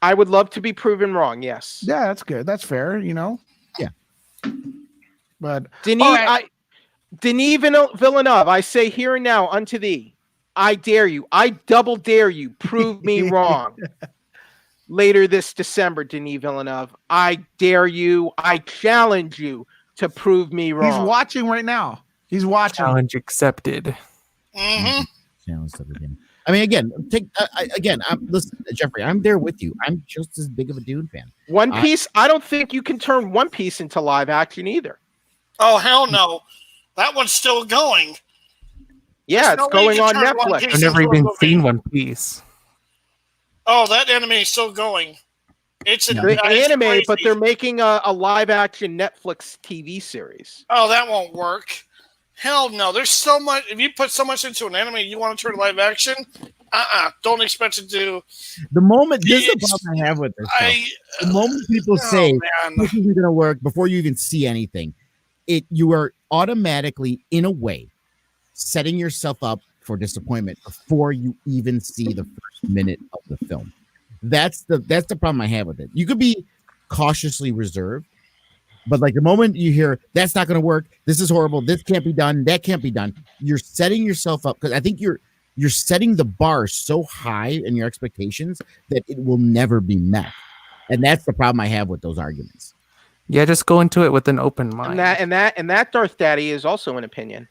I would love to be proven wrong. Yes. Yeah, that's good. That's fair. Yeah. But Denis Villeneuve, I say here and now unto thee, I dare you, I double dare you, prove me wrong. Later this December, Denis Villeneuve, I dare you, I challenge you to prove me wrong. He's watching right now. He's watching. Challenge accepted. Mm-hmm. I mean, listen, Jeffrey, I'm there with you. I'm just as big of a Dune fan. One Piece, I don't think you can turn One Piece into live action either. Oh, hell no. That one's still going. Yeah, it's going on Netflix. I've never even seen One Piece. Oh, that anime is still going. It's anime, but they're making a live action Netflix TV series. Oh, that won't work. Hell no. There's so much. If you put so much into an anime, you want to turn live action. Don't expect to do. The moment this is the problem I have with this. The moment people say this isn't going to work before you even see anything, you are automatically, in a way, setting yourself up for disappointment before you even see the first minute of the film. That's the problem I have with it. You could be cautiously reserved, but like the moment you hear that's not going to work, this is horrible, this can't be done, that can't be done, you're setting yourself up, because I think you're setting the bar so high in your expectations that it will never be met. And that's the problem I have with those arguments. Yeah, just go into it with an open mind. And that Darth Daddy is also an opinion.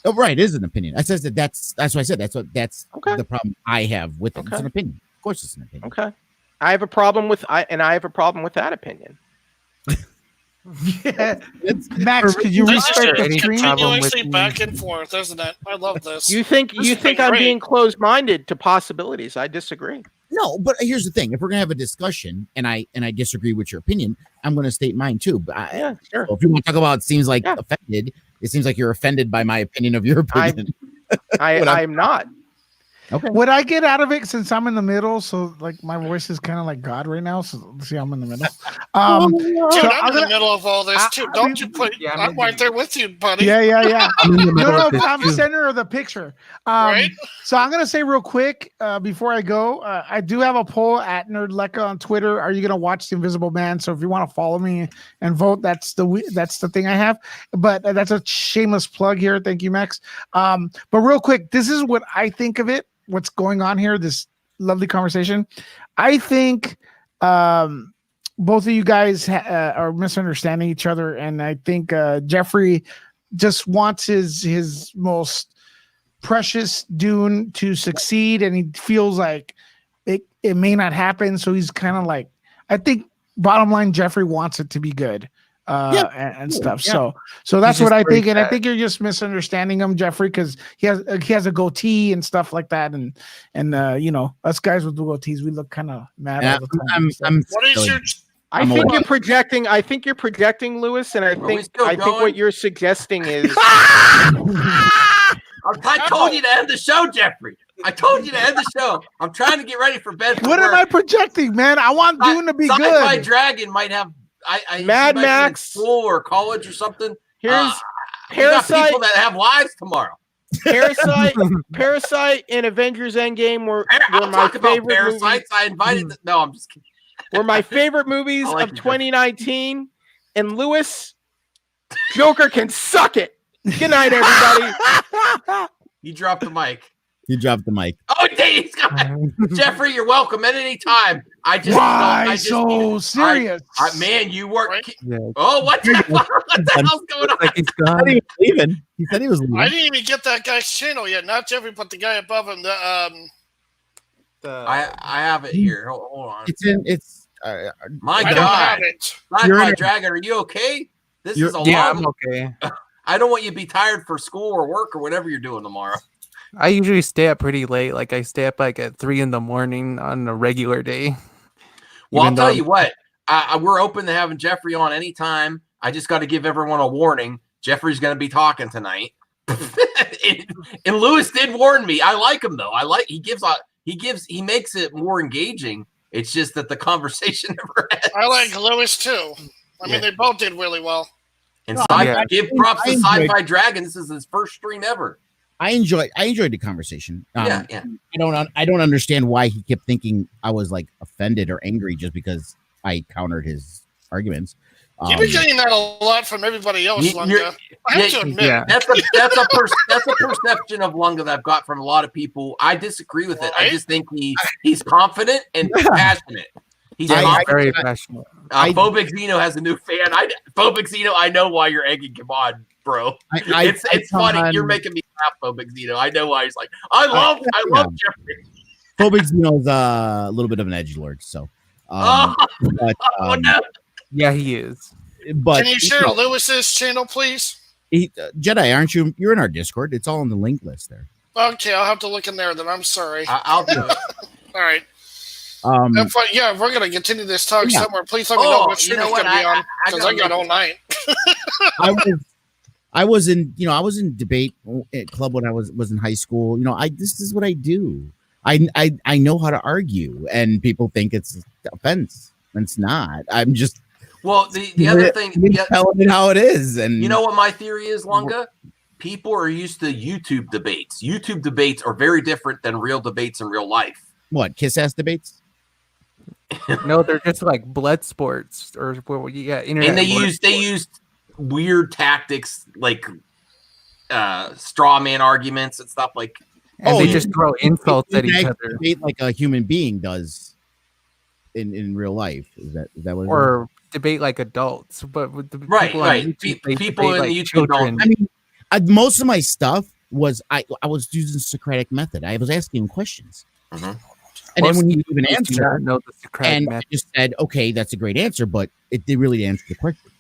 Oh, right, it is an opinion. I says that's what I said. That's okay. The problem I have with it. Okay. It's an opinion. Of course, it's an opinion. Okay, I have a problem with that opinion. Yeah. Max, could you restart the stream? Continuously back and forth, isn't it? I love this. You think I'm being closed-minded to possibilities? I disagree. No, but here's the thing: if we're gonna have a discussion, and I disagree with your opinion, I'm gonna state mine too. But yeah, sure. So if you want to talk about, it seems like offended. It seems like you're offended by my opinion of your opinion. I'm not. Okay. What I get out of it, since I'm in the middle, so like my voice is kind of like God right now. So see, I'm in the middle. Dude, I'm in the middle of all this too. Don't you put? I'm right there with you, buddy. Yeah. I'm center of the picture. Right. So I'm gonna say real quick before I go, I do have a poll at NerdLecca on Twitter. Are you gonna watch The Invisible Man? So if you want to follow me and vote, that's the thing I have. But that's a shameless plug here. Thank you, Max. But real quick, this is what I think of it. What's going on here, this lovely conversation. I think both of you guys are misunderstanding each other, and I think Jeffrey just wants his most precious Dune to succeed, and he feels like it may not happen, so he's kind of like, I think bottom line, Jeffrey wants it to be good. And stuff. Yeah. So that's what I think, and I think you're just misunderstanding him, Jeffrey, because he has a goatee and stuff like that, and you know, us guys with the goatees, we look kind of mad all the time. What is your? I think you're projecting. I think you're projecting, Lewis, and I think what you're suggesting is. I told you to end the show, Jeffrey. I told you to end the show. I'm trying to get ready for bed. What am I projecting, man? I want Dune to be good. Sci-Fi Dragon might have. Mad Max, school or college or something. Here's Parasite. People that have lives tomorrow. Parasite, and Avengers Endgame were my favorite Parasites. movies. I invited. No, I'm just kidding. Were my favorite movies of 2019. And Lewis, Joker can suck it. Good night, everybody. He dropped the mic. He dropped the mic. Oh, he's gone. Jeffrey, you're welcome at any time. Why so serious? Man, you work. Yeah. Oh, what the hell's going on? Like he's gone. He was leaving. He said he was leaving. I didn't even get that guy's channel yet. Not Jeffrey, but the guy above him. I have it here. Hold on. It's my God. Don't have it. My Dragon, are you okay? This is a long. Yeah, I'm okay. I don't want you to be tired for school or work or whatever you're doing tomorrow. I usually stay up pretty late. Like I stay up like at 3 a.m. on a regular day. Well, I'll tell you what. We're open to having Jeffrey on anytime. I just got to give everyone a warning. Jeffrey's going to be talking tonight. and Lewis did warn me. I like him though. He makes it more engaging. It's just that the conversation never ends. I like Lewis too. I mean, they both did really well. And give props to Sci-Fi Dragon. This is his first stream ever. I enjoyed the conversation. Yeah. I don't understand why he kept thinking I was like offended or angry just because I countered his arguments. You've been getting that a lot from everybody else, Lunga. I have to admit. Yeah. That's a perception of Lunga that I've got from a lot of people. I disagree with it. I just think he's confident and passionate. He's very passionate. Phobic Zeno has a new fan. Phobic Zeno, I know why you're egging him on, bro. It's funny. You're making me laugh, Phobic Zeno. I know why he's like, I love Jeffrey. Phobic Zeno's a little bit of an edgelord, so. No. Yeah, he is. But can you share Lewis's channel, please? Jedi, aren't you? You're in our Discord. It's all on the link list there. Okay, I'll have to look in there. Then I'm sorry. I'll do it. All right. If we're gonna continue this talk somewhere, please let me know what stream it's gonna be on because I got all night. I was in debate club when I was in high school. This is what I do. I know how to argue, and people think it's offense. It's not. I'm just the other thing, telling it how it is. And you know what my theory is, Lunga? People are used to YouTube debates. YouTube debates are very different than real debates in real life. What, kiss ass debates? No, they're just like blood sports or internet. And they used weird tactics like straw man arguments and stuff like. And they just throw insults at each other, debate like a human being does in real life. Is that what? Or debate like adults, but with the right. YouTube, people in like the YouTube don't. I mean, most of my stuff was I was using the Socratic method. I was asking questions. Mm-hmm. And then when you give an answer, and I just said, okay, that's a great answer, but it did really answer the question.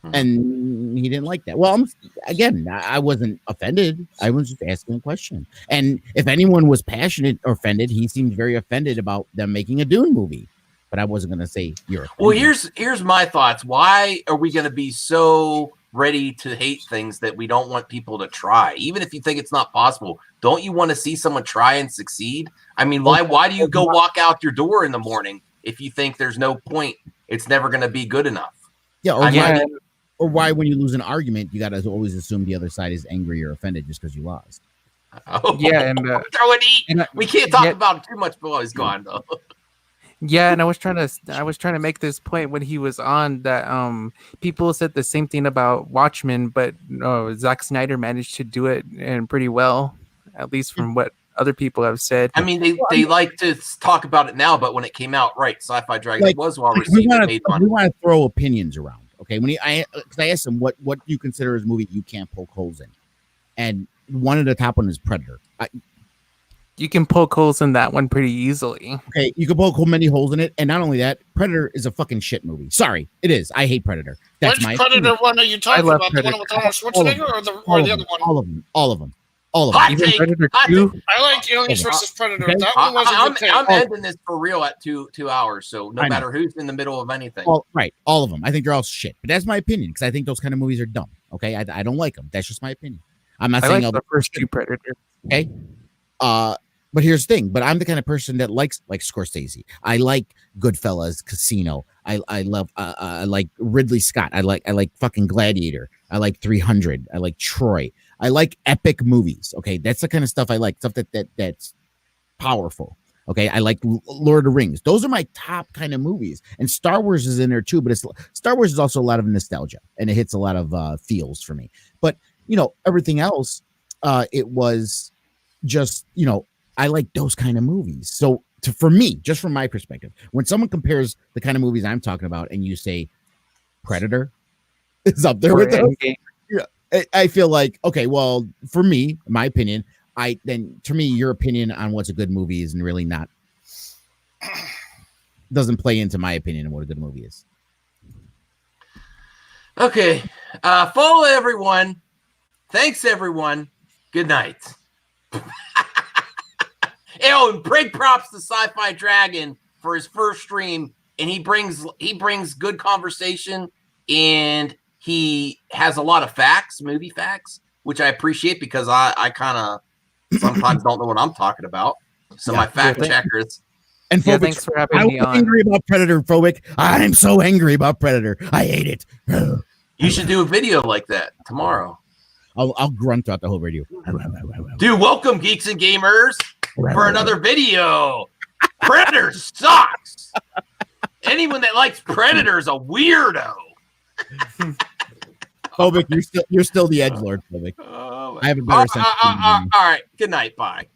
Mm-hmm. And he didn't like that. Well, I wasn't offended. I was just asking a question. And if anyone was passionate or offended, he seemed very offended about them making a Dune movie. But I wasn't going to say you're offended. Well, here's my thoughts. Why are we going to be so ready to hate things that we don't want people to try? Even if you think it's not possible, don't you want to see someone try and succeed? I mean, why do you go walk out your door in the morning if you think there's no point? It's never going to be good enough. Yeah, or why when you lose an argument, you got to always assume the other side is angry or offended just because you lost. Oh, yeah, and throw and eat. We can't talk about it too much before he's gone though. Yeah, and I was trying to make this point when he was on that people said the same thing about Watchmen, but Zack Snyder managed to do it and pretty well, at least from what other people have said. I mean, they like to talk about it now, but when it came out, right, Sci-Fi Dragon was well received. We want to throw opinions around, okay? When I asked him what do you consider as a movie you can't poke holes in, and one of the top one is Predator. You can poke holes in that one pretty easily. Okay, you can poke many holes in it, and not only that, Predator is a fucking shit movie. Sorry, it is. I hate Predator. That's Which my Predator opinion. one are you talking about? The one with Arnold Schwarzenegger or the other one? All of them. Hot take. Predator 2. I like Aliens versus Predator. Okay. That one was a good take. I'm ending this for real at 2 hours, so no matter who's in the middle of anything. All of them. I think they're all shit, but that's my opinion because I think those kind of movies are dumb. Okay, I don't like them. That's just my opinion. I'm not saying like the first two Predators. Okay, but here's the thing. But I'm the kind of person that likes Scorsese. I like Goodfellas, Casino. I love I like Ridley Scott. I like fucking Gladiator. I like 300. I like Troy. I like epic movies. Okay, that's the kind of stuff I like. Stuff that's powerful. Okay, I like Lord of the Rings. Those are my top kind of movies. And Star Wars is in there too. But Star Wars is also a lot of nostalgia, and it hits a lot of feels for me. But everything else, it was just I like those kind of movies. So for me, just from my perspective, when someone compares the kind of movies I'm talking about and you say Predator is up there with those, I feel like, okay, well, for me, my opinion, to me, your opinion on what's a good movie is really not, doesn't play into my opinion on what a good movie is. Okay. Follow everyone. Thanks, everyone. Good night. And big props to Sci-Fi Dragon for his first stream, and he brings good conversation, and he has a lot of facts, movie facts, which I appreciate because I kind of sometimes don't know what I'm talking about. So my fact checkers. And Phobic, thanks for having me on. I'm angry about Predator, Phobic. I'm so angry about Predator. I hate it. You should do a video like that tomorrow. I'll grunt throughout the whole video. Dude, welcome, geeks and gamers, for another video. Predator sucks. Anyone that likes Predator is a weirdo. Phobic, you're still the edgelord, Phobic. I have a better sense. All right. Good night. Bye.